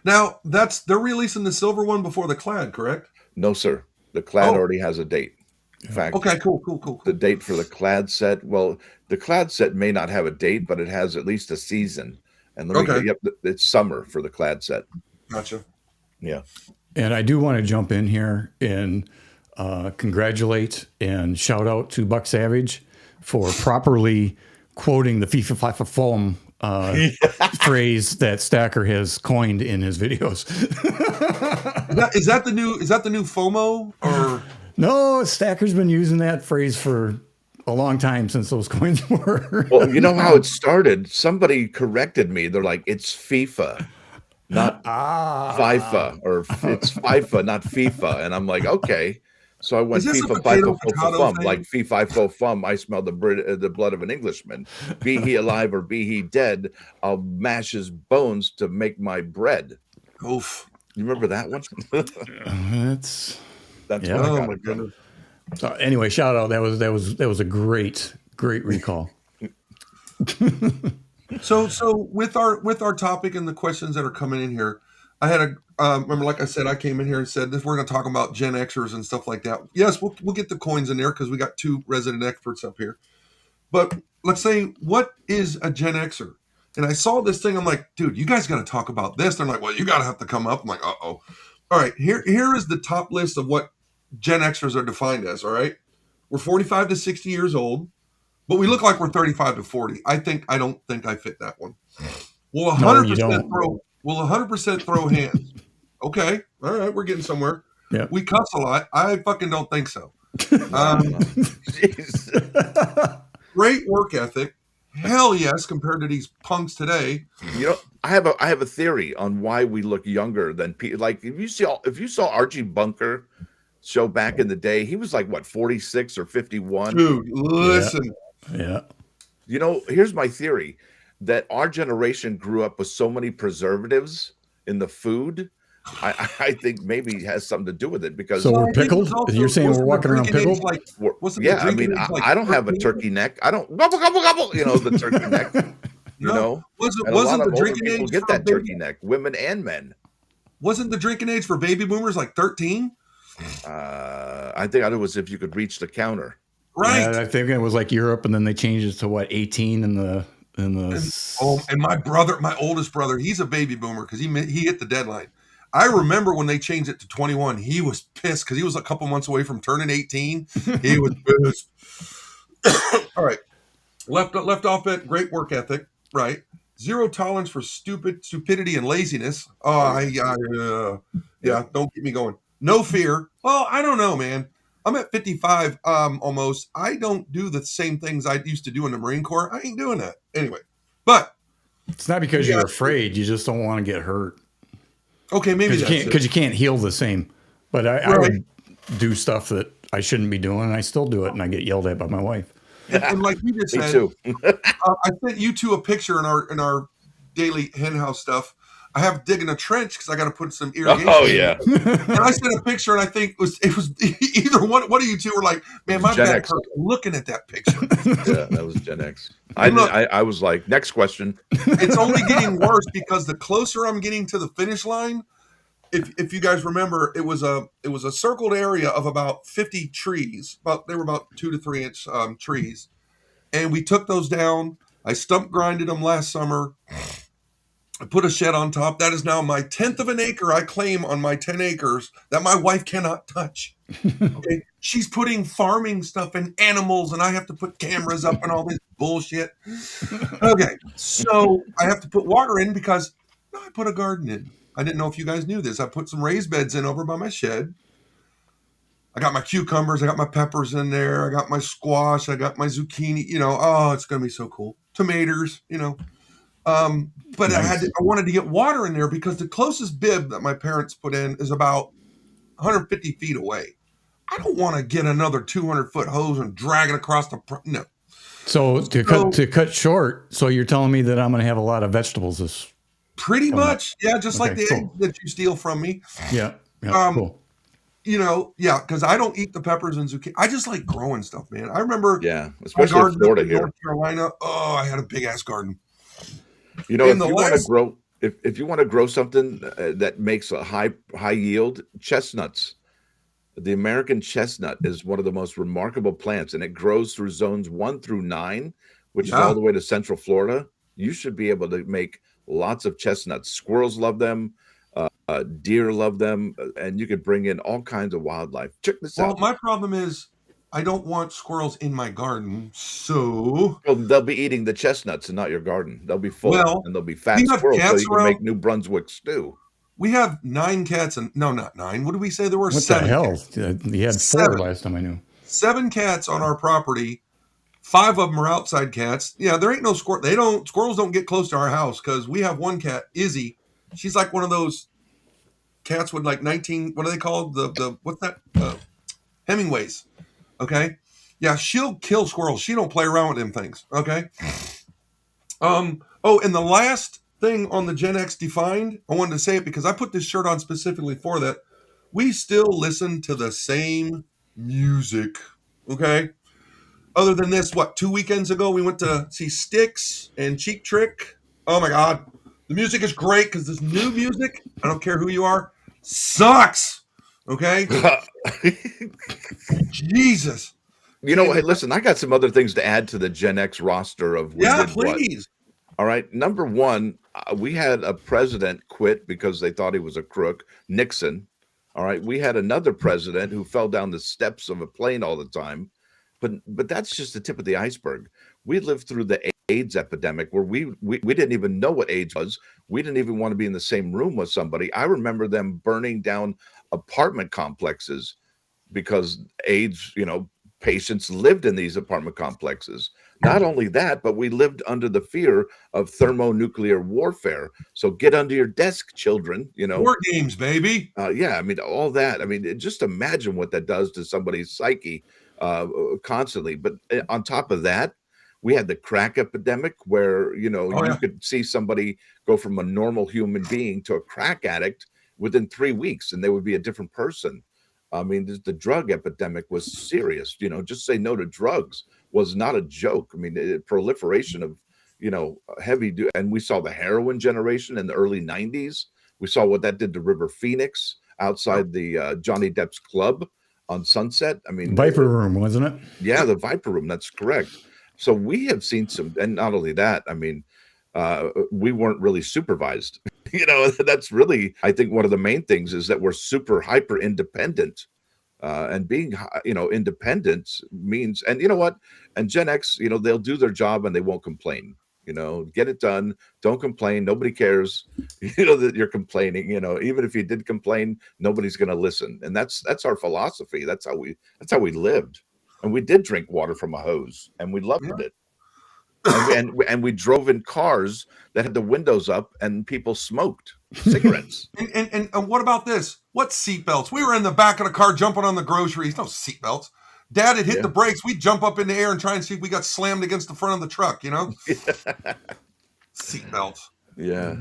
Now, they're releasing the silver one before the clad, correct? No, sir. The clad already has a date. In fact, okay, cool. The date for the clad set, well, the clad set may not have a date, but it has at least a season. And it's summer for the clad set. Gotcha. Yeah. And I do want to jump in here and congratulate and shout out to Buck Savage for properly quoting the FIFA FIFA FOM phrase that Stacker has coined in his videos. Is that the new FOMO or? No, Stacker's been using that phrase for a long time since those coins were. Well, you know how it started? Somebody corrected me. They're like, it's FIFA, not FIFA, or it's FIFA, not FIFA. And I'm like, okay. So I went FIFA, FIFA, FOFA, like FIFA, FOFA, I smell the blood of an Englishman. Be he alive or be he dead, I'll mash his bones to make my bread. Oof. You remember that one? That's yeah. Oh my goodness. So anyway, shout out. That was a great recall. So with our topic and the questions that are coming in here, I had remember, like I said, I came in here and said this, we're going to talk about Gen Xers and stuff like that. Yes, we'll get the coins in there because we got two resident experts up here. But let's say, what is a Gen Xer? And I saw this thing. I'm like, dude, you guys got to talk about this. They're like, well, you got to have to come up. I'm like, uh-oh. All right, here is the top list of what Gen Xers are defined as, all right? We're 45 to 60 years old, but we look like we're 35 to 40. I don't think I fit that one. We'll 100% throw hands. Okay, all right, we're getting somewhere. Yeah. We cuss a lot. I fucking don't think so. Great work ethic. Hell yes, compared to these punks today. You know, I have a theory on why we look younger than people. Like if you saw Archie Bunker show back in the day, he was like what, 46 or 51. Dude, listen. Yeah. You know, here's my theory that our generation grew up with so many preservatives in the food. I think maybe it has something to do with it because we're pickled. You're saying we're walking around pickled? I mean, I don't have a turkey neck. I don't gobble gobble gobble. You know, the turkey neck. You know, wasn't the drinking age get that turkey neck? Women and men. Wasn't the drinking age for baby boomers like 13? I think it was if you could reach the counter. Right. Yeah, I think it was like Europe, and then they changed it to what, 18 in the. And my oldest brother, he's a baby boomer because he hit the deadline. I remember when they changed it to 21, he was pissed because he was a couple months away from turning 18. He was pissed. All right. Left off at great work ethic, right? Zero tolerance for stupidity and laziness. Yeah, don't get me going. No fear. Well, I don't know, man. I'm at 55 almost. I don't do the same things I used to do in the Marine Corps. I ain't doing that. Anyway, but it's not because you're afraid. You just don't want to get hurt. Okay, maybe that's it. Because you can't heal the same. But I would do stuff that I shouldn't be doing, and I still do it, and I get yelled at by my wife. And like you just said, too. I sent you two a picture in our daily hen house stuff. I have digging a trench because I got to put some irrigation. Oh yeah. And I sent a picture, and I think it was either one of you two were like, "Man, my back hurt looking at that picture." Yeah, that was GenX. I was like, next question. It's only getting worse because the closer I'm getting to the finish line. If you guys remember, it was a circled area of about 50 trees. They were about 2 to 3 inch trees, and we took those down. I stump grinded them last summer. I put a shed on top. That is now my 1/10 of an acre I claim on my 10 acres that my wife cannot touch. Okay, she's putting farming stuff and animals, and I have to put cameras up and all this bullshit. Okay, so I have to put water in because I put a garden in. I didn't know if you guys knew this. I put some raised beds in over by my shed. I got my cucumbers. I got my peppers in there. I got my squash. I got my zucchini. It's going to be so cool. Tomatoes, But nice. I wanted to get water in there because the closest bib that my parents put in is about 150 feet away. I don't want to get another 200-foot hose and drag it across the no. So to cut short, so you're telling me that I'm going to have a lot of vegetables this. Pretty much, yeah, just like the egg that you steal from me. Yeah, cool. Because I don't eat the peppers and zucchini. I just like growing stuff, man. I remember, especially in Florida here, North Carolina. Oh, I had a big ass garden. If you want to grow, if you want to grow something that makes a high yield, chestnuts. The American chestnut is one of the most remarkable plants, and it grows through zones 1 through 9, which is all the way to Central Florida. You should be able to make lots of chestnuts. Squirrels love them. Deer love them. And you could bring in all kinds of wildlife. Check this out. Well, my problem is I don't want squirrels in my garden. So they'll be eating the chestnuts and not your garden. They'll be full and they'll be fat squirrels so you can make New Brunswick stew. We have 9 cats and no, not 9. What did we say? There were 7. What the hell? You had 4 last time I knew. 7 cats on our property. 5 of them are outside cats. Yeah, there ain't no squirrel. Squirrels don't get close to our house because we have one cat, Izzy. She's like one of those cats with like 19. What are they called? What's that? Hemingways. Okay. Yeah, she'll kill squirrels. She don't play around with them things. Okay. And the last thing on the GenX Defined, I wanted to say it because I put this shirt on specifically for that. We still listen to the same music. Okay. Other than this, 2 weekends ago, we went to see Styx and Cheap Trick. Oh, my God. The music is great because this new music, I don't care who you are, sucks. Okay? Jesus. Hey, listen, I got some other things to add to the GenX roster of please. All right. Number 1, we had a president quit because they thought he was a crook, Nixon. All right. We had another president who fell down the steps of a plane all the time. But that's just the tip of the iceberg. We lived through the AIDS epidemic where we didn't even know what AIDS was. We didn't even want to be in the same room with somebody. I remember them burning down apartment complexes because AIDS, patients lived in these apartment complexes. Not only that, but we lived under the fear of thermonuclear warfare. So get under your desk, children, War games, baby. All that. Just imagine what that does to somebody's psyche. Constantly. But on top of that, we had the crack epidemic where, you could see somebody go from a normal human being to a crack addict within 3 weeks and they would be a different person. The drug epidemic was serious. Just say no to drugs was not a joke. Proliferation of, heavy, and we saw the heroin generation in the early 90s. We saw what that did to River Phoenix outside the Johnny Depp's club on Sunset. Viper Room, wasn't it? Yeah, the Viper Room. That's correct. So we have seen some, and not only that, we weren't really supervised. That's really, I think one of the main things is that we're super hyper independent. And being, independent means, and you know what? And Gen X, they'll do their job and they won't complain. Get it done. Don't complain. Nobody cares. That you're complaining. Even if you did complain, nobody's going to listen. And that's our philosophy. That's how we lived. And we did drink water from a hose, and we loved it. And we drove in cars that had the windows up, and people smoked cigarettes. And what about this? What seatbelts? We were in the back of the car jumping on the groceries. No seatbelts. Dad had hit the brakes. We'd jump up in the air and try and see if we got slammed against the front of the truck, Seatbelts. Yeah.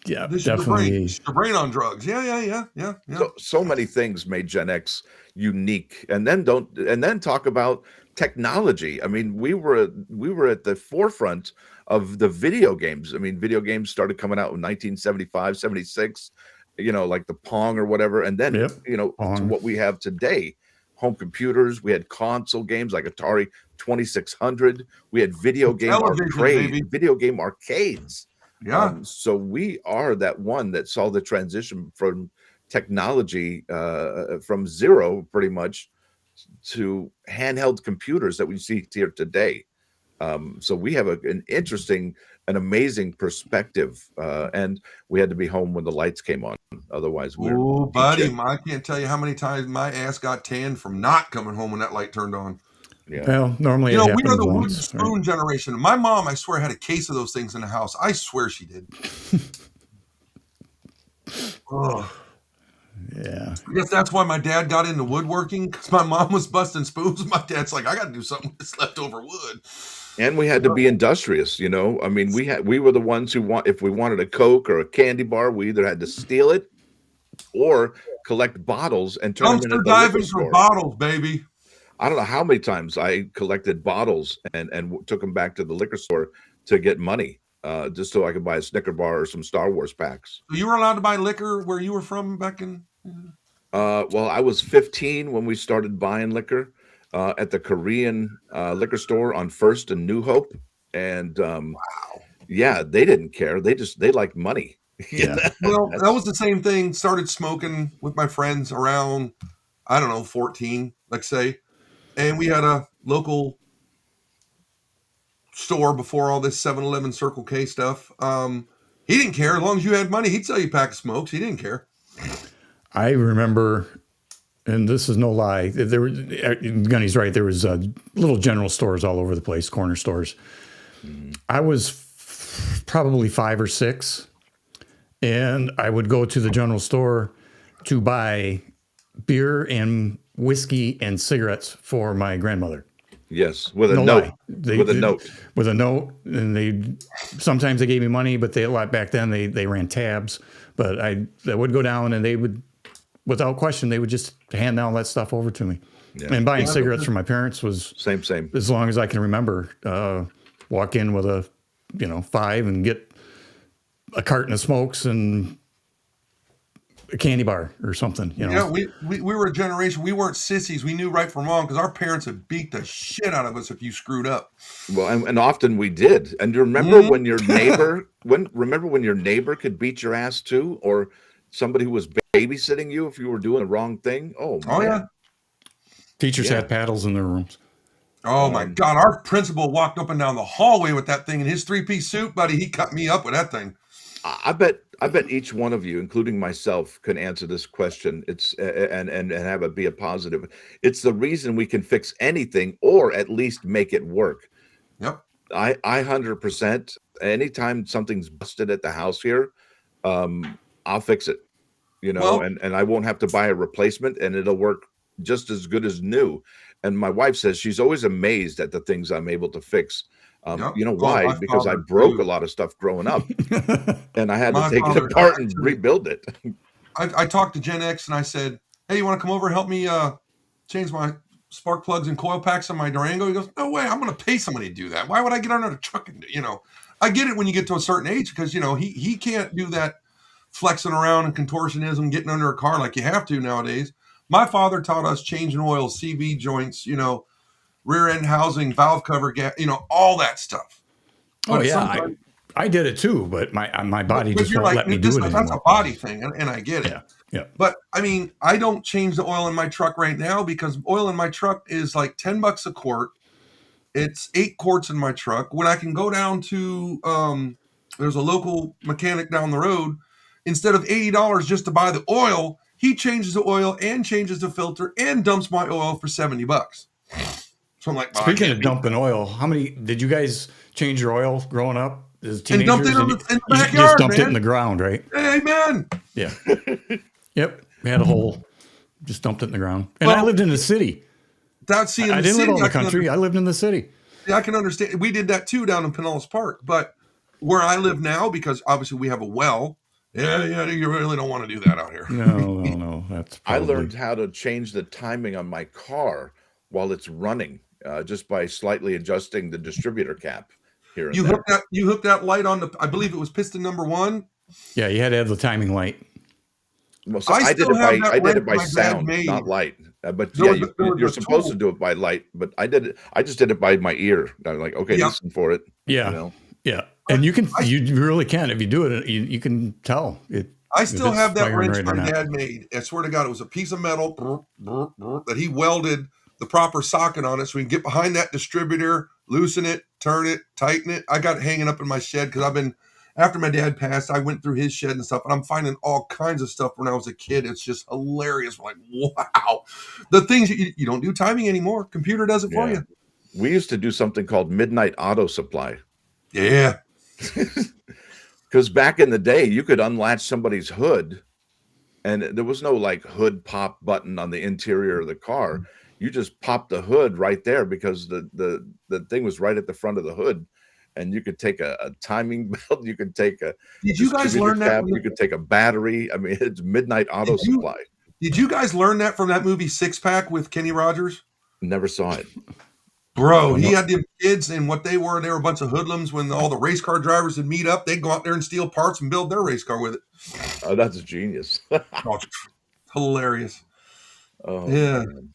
Yeah, this definitely. Is your brain on drugs. Yeah. So many things made Gen X unique. And then talk about technology. I mean, we were at the forefront of the video games. I mean, video games started coming out in 1975, 76, like the Pong or whatever. And then, to what we have today, home computers. We had console games like Atari 2600. We had video game arcades. Yeah. So we are that one that saw the transition from technology, from zero pretty much to handheld computers that we see here today. So we have an interesting, an amazing perspective, and we had to be home when the lights came on. Otherwise, buddy, I can't tell you how many times my ass got tanned from not coming home when that light turned on. Yeah. Well, normally, we are the wooden spoon generation. My mom, I swear, had a case of those things in the house. I swear she did. Oh. Yeah. I guess that's why my dad got into woodworking, because my mom was busting spoons. My dad's like, I got to do something with this leftover wood. And we had to be industrious, I mean, we were the ones who if we wanted a Coke or a candy bar, we either had to steal it or collect bottles and turn them into the liquor store. For bottles, baby. I don't know how many times I collected bottles and took them back to the liquor store to get money, just so I could buy a Snicker bar or some Star Wars packs. So you were allowed to buy liquor where you were from back in? Well, I was 15 when we started buying liquor at the Korean liquor store on First and New Hope. And wow. Yeah, they didn't care. They liked money. Yeah. Well, that was the same thing. Started smoking with my friends around, 14, let's say. And we had a local store before all this 7-Eleven Circle K stuff. He didn't care. As long as you had money, he'd sell you a pack of smokes. He didn't care. I remember, and this is no lie, Gunny's right, there was little general stores all over the place, corner stores. I was probably 5 or 6, and I would go to the general store to buy beer and whiskey and cigarettes for my grandmother. Yes, with a note. With a note, and sometimes they gave me money, but back then they ran tabs. But I would go down, and they would, without question, they would just hand down that stuff over to me. Yeah. And buying cigarettes from my parents was same. As long as I can remember, walk in with a 5 and get a carton of smokes and a candy bar or something. Yeah, we were a generation. We weren't sissies. We knew right from wrong because our parents had beat the shit out of us if you screwed up. Well, and often we did. And you remember when your neighbor, when your neighbor could beat your ass too, or somebody who was babysitting you if you were doing the wrong thing? Oh man. Yeah. Teachers had paddles in their rooms. Oh my God! Our principal walked up and down the hallway with that thing in his 3-piece suit, buddy. He cut me up with that thing. I bet each one of you, including myself, can answer this question. It's and have it be a positive. It's the reason we can fix anything, or at least make it work. Yep. I 100%. Anytime something's busted at the house here, I'll fix it. And I won't have to buy a replacement, and it'll work just as good as new. And my wife says she's always amazed at the things I'm able to fix. You know why? Because I broke a lot of stuff growing up, and I had to take it apart and rebuild it. I talked to Gen X and I said, "Hey, you want to come over and help me change my spark plugs and coil packs on my Durango?" He goes, "No way! I'm going to pay somebody to do that. Why would I get under the truck and I get it when you get to a certain age because he can't do that flexing around and contortionism, getting under a car like you have to nowadays. My father taught us changing oil, CV joints, rear end housing, valve cover, all that stuff. But I did it too, but my body just won't let me do it anymore. That's a body thing, and I get it. Yeah. But I mean, I don't change the oil in my truck right now because oil in my truck is like $10 a quart. It's 8 quarts in my truck. When I can go down to there's a local mechanic down the road, instead of $80 just to buy the oil, he changes the oil and changes the filter and dumps my oil for $70. So I'm like, well, speaking of dumping oil, how many did you guys change your oil growing up as teenagers? And dumped it in the backyard, you just dumped it in the ground, right? Amen. Yeah. Yep. We had a hole, just dumped it in the ground. And I lived in the city. I didn't live in the country. I lived in the city. Yeah, I can understand. We did that too down in Pinellas Park. But where I live now, because obviously we have a well, you really don't want to do that out here. No. That's I learned how to change the timing on my car while it's running, just by slightly adjusting the distributor cap here and there. You hooked that light on the, I believe it was piston number 1. Yeah, you had to have the timing light. Well, so I did it by sound, not light. But you're supposed to do it by light. But I did it. I just did it by my ear. I'm like, okay, listen for it. Yeah, yeah. And you really can if you do it. You can tell it. I still have that wrench my dad made. I swear to God, it was a piece of metal that he welded the proper socket on it, so we can get behind that distributor, loosen it, turn it, tighten it. I got it hanging up in my shed because after my dad passed, I went through his shed and stuff, and I'm finding all kinds of stuff when I was a kid. It's just hilarious. We're like, wow. The things you don't do timing anymore. Computer does it for you. We used to do something called midnight auto supply. Yeah. Because back in the day, you could unlatch somebody's hood, and there was no like hood pop button on the interior of the car. You just popped the hood right there because the thing was right at the front of the hood. And you could take a timing belt. You could take a. Did you guys learn that? You could take a battery. I mean, it's midnight auto supply. Did you guys learn that from that movie Six Pack with Kenny Rogers? Never saw it, bro. He had the kids, and what they were a bunch of hoodlums. When all the race car drivers would meet up, they'd go out there and steal parts and build their race car with it. Oh, that's genius! Hilarious. Oh yeah. Man.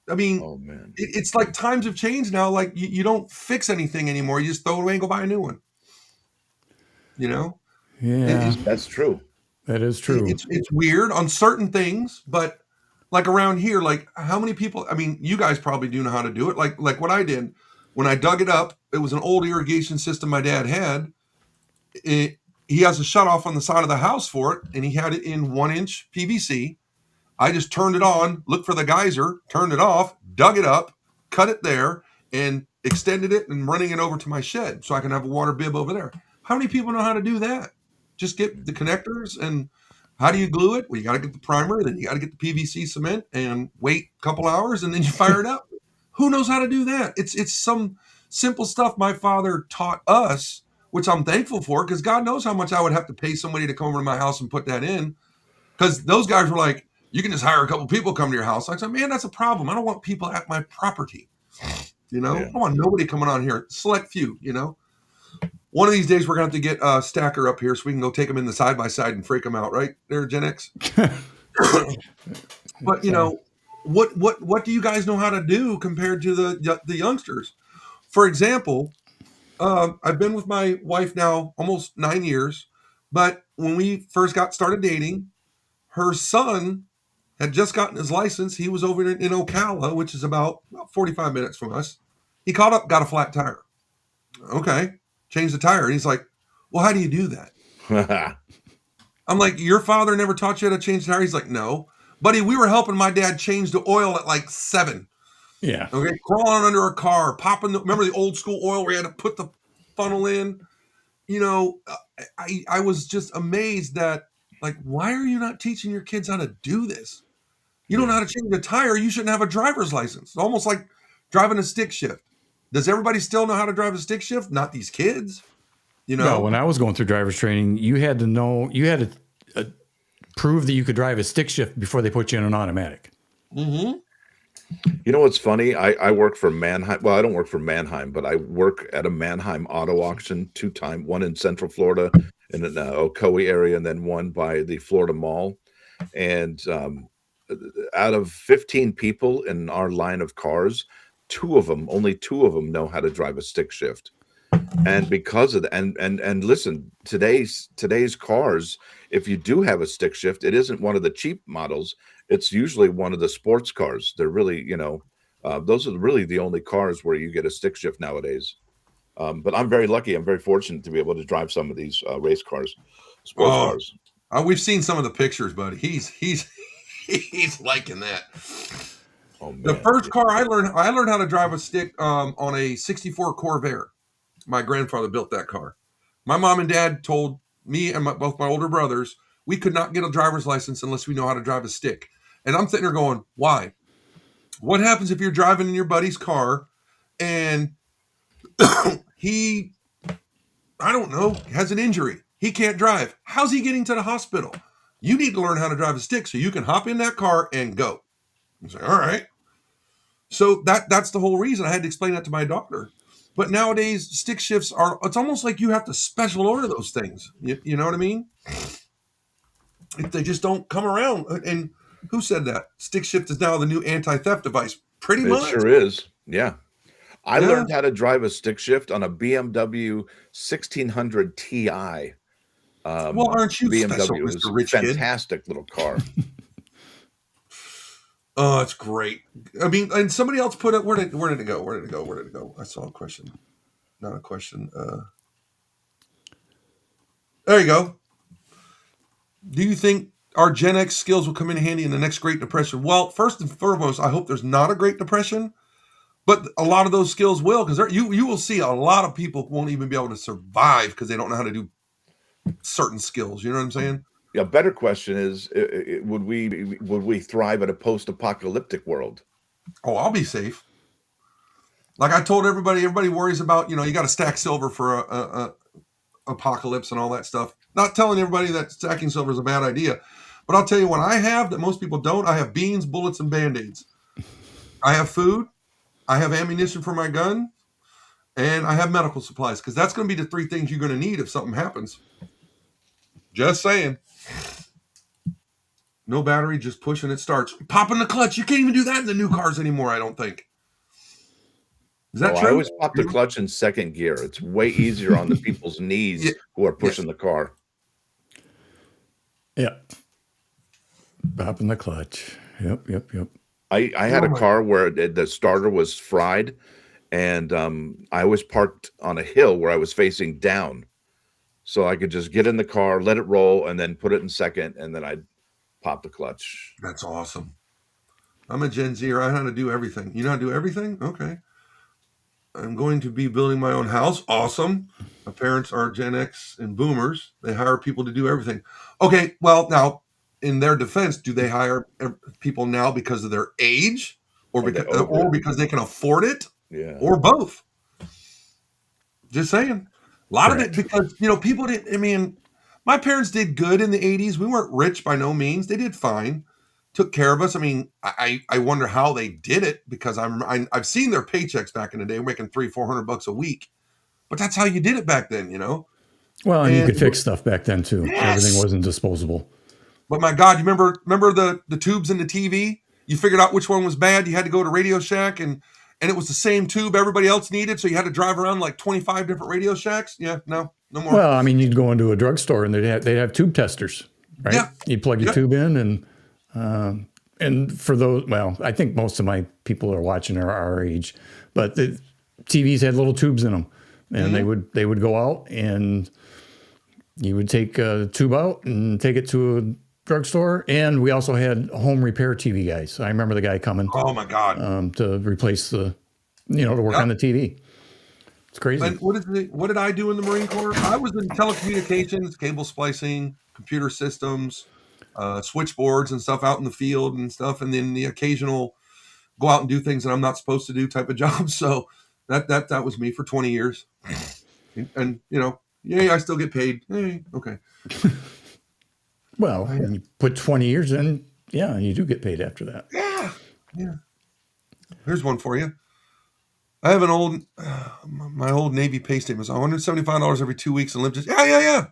I mean, oh man, it's like times have changed now. Like you don't fix anything anymore. You just throw it away and go buy a new one. You know? Yeah, that's true. That is true. It's weird on certain things, but like around here, like how many people? I mean, you guys probably do know how to do it. Like what I did when I dug it up. It was an old irrigation system my dad had. He has a shutoff on the side of the house for it, and he had it in 1-inch PVC. I just turned it on, looked for the geyser, turned it off, dug it up, cut it there, and extended it and running it over to my shed so I can have a water bib over there. How many people know how to do that? Just get the connectors, and how do you glue it? Well, you got to get the primer, then you got to get the PVC cement and wait a couple hours, and then you fire it up. Who knows how to do that? It's some simple stuff my father taught us, which I'm thankful for, because God knows how much I would have to pay somebody to come over to my house and put that in. Because those guys were like, you can just hire a couple people come to your house. I said, man, that's a problem. I don't want people at my property. You know, I don't want nobody coming on here. Select few, you know. One of these days, we're going to have to get a stacker up here so we can go take them in the side-by-side and freak them out, right? There, GenX. But, you know, what do you guys know how to do compared to the youngsters? For example, I've been with my wife now almost 9 years. But when we first got started dating, her son had just gotten his license. He was over in Ocala, which is about 45 minutes from us. He called up, got a flat tire. Okay, change the tire. And he's like, well, how do you do that? I'm like, your father never taught you how to change the tire? He's like, no. Buddy, we were helping my dad change the oil at like 7. Yeah. Okay, crawling under a car, popping remember the old school oil where you had to put the funnel in? You know, I was just amazed that, like, why are you not teaching your kids how to do this? You don't know how to change a tire. You shouldn't have a driver's license. It's almost like driving a stick shift. Does everybody still know how to drive a stick shift? Not these kids. You know, no, when I was going through driver's training, you had to prove that you could drive a stick shift before they put you in an automatic. Mm-hmm. You know what's funny? I work for Mannheim. Well, I don't work for Mannheim, but I work at a Mannheim auto auction 2 times, one in Central Florida in the Ocoee area, and then one by the Florida Mall. And out of 15 people in our line of cars, only two of them know how to drive a stick shift. And because of that, and listen, today's cars, if you do have a stick shift, it isn't one of the cheap models. It's usually one of the sports cars. They're really, those are really the only cars where you get a stick shift nowadays. But I'm very lucky. I'm very fortunate to be able to drive some of these race cars, sports cars. We've seen some of the pictures, buddy. He's he's liking that. Oh man! The first car I learned how to drive a stick on a '64 Corvair. My grandfather built that car. My mom and dad told me and both my older brothers we could not get a driver's license unless we know how to drive a stick. And I'm sitting there going, why? What happens if you're driving in your buddy's car and he, I don't know, has an injury? He can't drive. How's he getting to the hospital? You need to learn how to drive a stick so you can hop in that car and go. I say, all right. So that's the whole reason I had to explain that to my daughter. But nowadays, stick shifts it's almost like you have to special order those things. You know what I mean? If they just don't come around. And who said that? Stick shift is now the new anti-theft device. Pretty much. It sure is. Yeah. I learned how to drive a stick shift on a BMW 1600 Ti. Well, aren't you BMW special, Mr. Rich Kid? Fantastic little car. Oh, it's great. I mean, and somebody else put it. Where did it go? I saw a question. Not a question. There you go. Do you think our GenX skills will come in handy in the next Great Depression? Well, first and foremost, I hope there's not a Great Depression, but a lot of those skills will, because you will see a lot of people won't even be able to survive because they don't know how to do certain skills. You know what I'm saying? Yeah, better question is, would we thrive in a post-apocalyptic world? Oh, I'll be safe. Like I told everybody worries about, you got to stack silver for a apocalypse and all that stuff. Not telling everybody that stacking silver is a bad idea, but I'll tell you what I have that most people don't. I have beans, bullets, and Band-Aids. I have food. I have ammunition for my gun, and I have medical supplies, because that's going to be the 3 things you're going to need if something happens. Just saying. No battery, just push and it starts. Popping the clutch. You can't even do that in the new cars anymore, I don't think. Is that true? I always pop the clutch in second gear. It's way easier on the people's knees who are pushing the car. Yeah. Popping the clutch. Yep. I had a car where the starter was fried, and I was parked on a hill where I was facing down. So I could just get in the car, let it roll, and then put it in second, and then I'd pop the clutch. That's awesome. I'm a Gen Zer. I know how to do everything. You know how to do everything? Okay. I'm going to be building my own house. Awesome. My parents are Gen X and boomers. They hire people to do everything. Okay, well, now, in their defense, do they hire people now because of their age or because they can afford it? Yeah. Or both? Just saying. A lot of it because, people didn't, my parents did good in the 80s. We weren't rich by no means. They did fine. Took care of us. I wonder how they did it, because I've seen their paychecks back in the day, making $300-400 a week, but that's how you did it back then, Well, and you could fix stuff back then too. Yes. Everything wasn't disposable. But my God, you remember the tubes in the TV? You figured out which one was bad. You had to go to Radio Shack, and it was the same tube everybody else needed, so you had to drive around like 25 different Radio Shacks. Yeah, no more. Well, you'd go into a drugstore and they'd have tube testers, right? Yeah. You'd plug your tube in, and for those, well, I think most of my people are watching are our age, but the TVs had little tubes in them, and they would go out, and you would take a tube out and take it to a drugstore. And we also had home repair TV guys. I remember the guy coming. Oh my God! To replace to work on the TV. It's crazy. And what did I do in the Marine Corps? I was in telecommunications, cable splicing, computer systems, switchboards and stuff out in the field and stuff, and then the occasional go out and do things that I'm not supposed to do type of job. So that was me for 20 years. And I still get paid. Hey, okay. Well, when you put 20 years in, you do get paid after that. Yeah. Here's one for you. I have my old Navy pay statement was $175 every 2 weeks and lived just, yeah.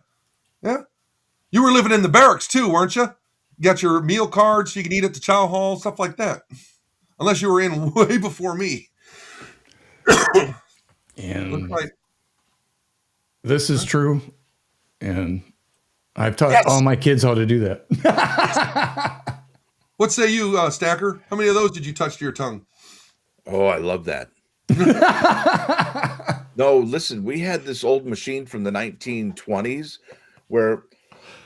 You were living in the barracks too, weren't you? You got your meal cards so you can eat at the chow hall, stuff like that. Unless you were in way before me. And Looks like This is true. And I've taught all my kids how to do that. What say you, Stacker? How many of those did you touch to your tongue? Oh, I love that. No, listen, we had this old machine from the 1920s where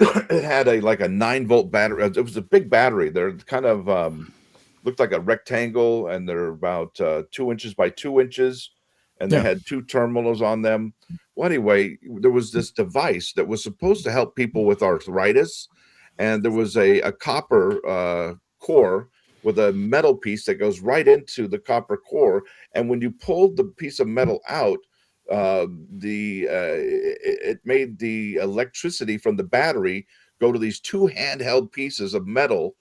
it had a 9-volt battery. It was a big battery. They're kind of looked like a rectangle, and they're about 2 inches by 2 inches, and they had 2 terminals on them. Well, anyway, there was this device that was supposed to help people with arthritis, and there was a copper core with a metal piece that goes right into the copper core, and when you pulled the piece of metal out, it made the electricity from the battery go to these 2 handheld pieces of metal.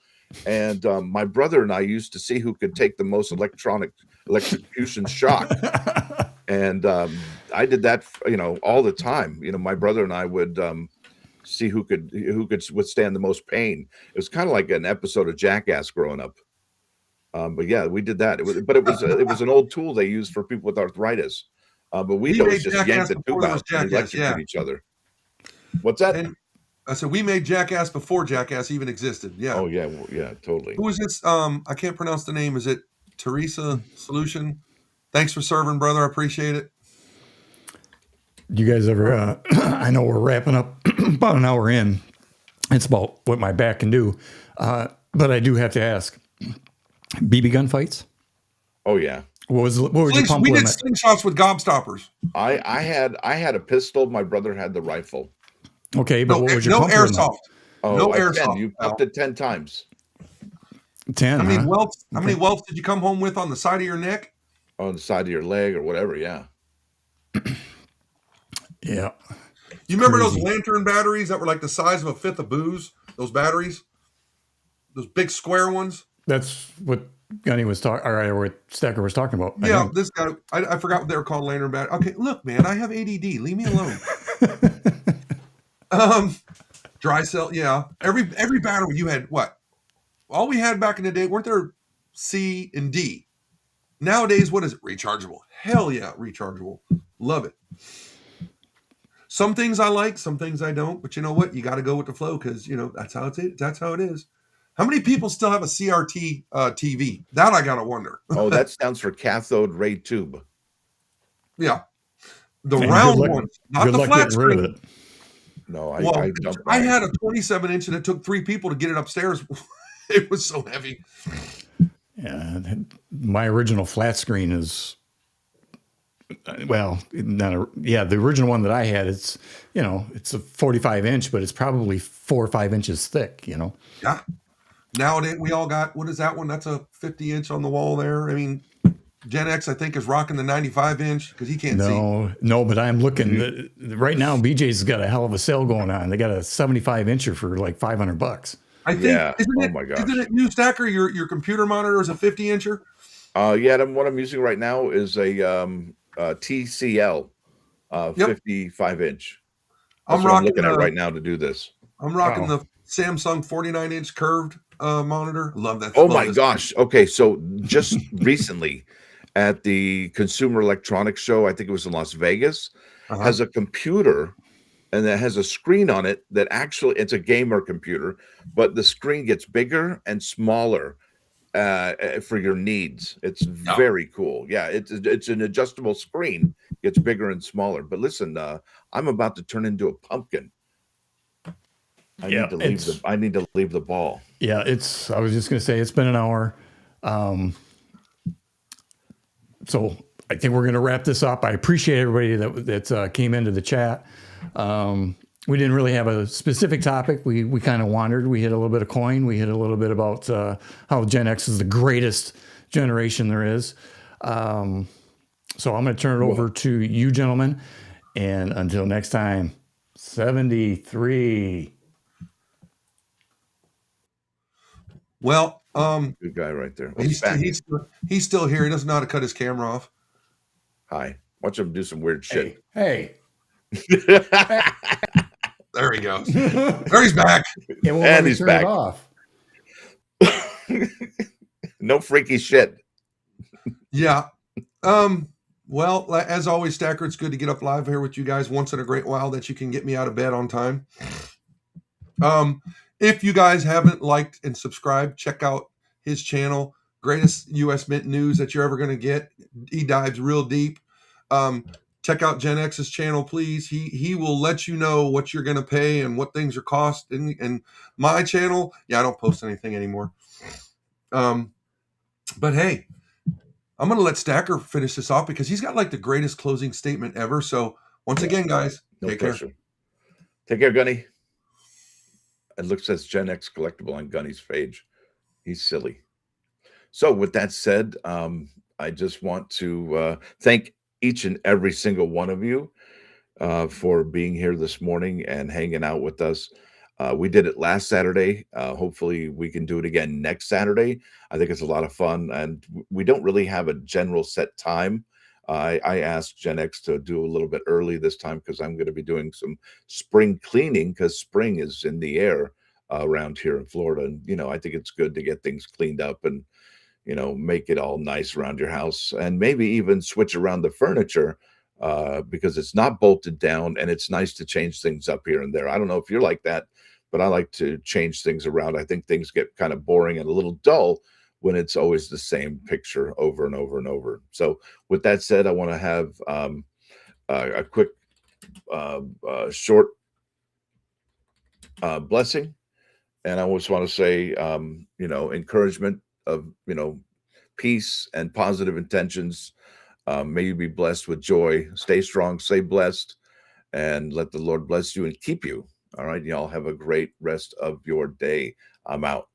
And my brother and I used to see who could take the most electrocution shock. And I did that, all the time. My brother and I would see who could withstand the most pain. It was kind of like an episode of Jackass growing up. But yeah, we did that. It was an old tool they used for people with arthritis. But we always just yanked the tube out and electrocute each other. What's that? And I said we made Jackass before Jackass even existed. Yeah. Oh yeah, yeah, totally. Who is this? I can't pronounce the name. Is it Teresa Solution? Thanks for serving, brother. I appreciate it. You guys ever? I know we're wrapping up about an hour in. It's about what my back can do, but I do have to ask: BB gun fights? Oh yeah. What was your pump we limit? did slingshots with gobstoppers. I had a pistol. My brother had the rifle. Okay, but what was your pump airsoft? limit? Oh, no airsoft. You pumped it 10 times. 10. How many welts? How many welts did you come home with on the side of your neck? On the side of your leg or whatever. Yeah. Yeah. You remember those lantern batteries that were like the size of a fifth of booze? Those batteries, those big square ones. That's what Gunny was talking, or what Stacker was talking about. Yeah, this guy. I forgot what they were called. Lantern battery. Okay, look, man, I have ADD. Leave me alone. Dry cell. Yeah, every battery you had. What? All we had back in the day weren't there C and D. Nowadays, what is it? Rechargeable. Hell yeah, rechargeable. Love it. Some things I like, some things I don't. But you know what? You got to go with the flow because that's how it is. How many people still have a CRT TV? That I gotta wonder. Oh, that stands for cathode ray tube. Yeah, the round one, not the flat screen. No, I had a 27-inch and it took 3 people to get it upstairs. It was so heavy. Yeah, my original flat screen is, the original one that I had, it's a 45-inch, but it's probably 4 or 5 inches thick. Yeah. Nowadays we all got, what is that one? That's a 50-inch on the wall there. I mean, GenX I think is rocking the 95-inch because he can't see. No, but I'm looking right now. BJ's got a hell of a sale going on. They got a 75-incher for like $500. I think. Yeah. My gosh. Isn't it new, Stacker? Your computer monitor is a 50-incher. Yeah. What I'm using right now is a TCL 55-inch. I'm looking at right now to do this. I'm rocking the Samsung 49-inch curved monitor. Love that. Oh my gosh. Okay, so just recently at the Consumer Electronics Show, I think it was in Las Vegas, has a computer and that has a screen on it that actually it's a gamer computer, but the screen gets bigger and smaller for your needs. It's very cool. Yeah, it's an adjustable screen, gets bigger and smaller. But listen, I'm about to turn into a pumpkin. I need to leave the ball. Yeah, I was just going to say, it's been an hour. So I think we're going to wrap this up. I appreciate everybody that came into the chat. We didn't really have a specific topic. We kind of wandered. We hit a little bit of coin. We hit a little bit about how Gen X is the greatest generation there is. So I'm going to turn it over to you gentlemen. And until next time, 73. Well, good guy right there. He's still here. He doesn't know how to cut his camera off. Hi. Watch him do some weird shit. Hey. There he goes. There he's back. And he's back. Off. No freaky shit. Yeah. Well, as always, Stacker, it's good to get up live here with you guys once in a great while that you can get me out of bed on time. If you guys haven't liked and subscribed, check out his channel. Greatest U.S. Mint news that you're ever going to get. He dives real deep. Check out GenX's channel, please. He will let you know what you're going to pay and what things are costing. And my channel, I don't post anything anymore. But hey, I'm going to let Stacker finish this off because he's got like the greatest closing statement ever. So once again, guys, take care. Take care, Gunny. It looks as GenX collectible on Gunny's page. He's silly. So with that said, I just want to thank each and every single one of you for being here this morning and hanging out with us. We did it last Saturday. Hopefully we can do it again next Saturday. I think it's a lot of fun, and we don't really have a general set time. I asked GenX to do a little bit early this time because I'm going to be doing some spring cleaning because spring is in the air around here in Florida. And, I think it's good to get things cleaned up and, make it all nice around your house and maybe even switch around the furniture because it's not bolted down and it's nice to change things up here and there. I don't know if you're like that, but I like to change things around. I think things get kind of boring and a little dull when it's always the same picture over and over and over. So with that said, I want to have a quick short blessing. And I always want to say, encouragement of, peace and positive intentions. May you be blessed with joy. Stay strong, stay blessed, and let the Lord bless you and keep you. All right. Y'all have a great rest of your day. I'm out.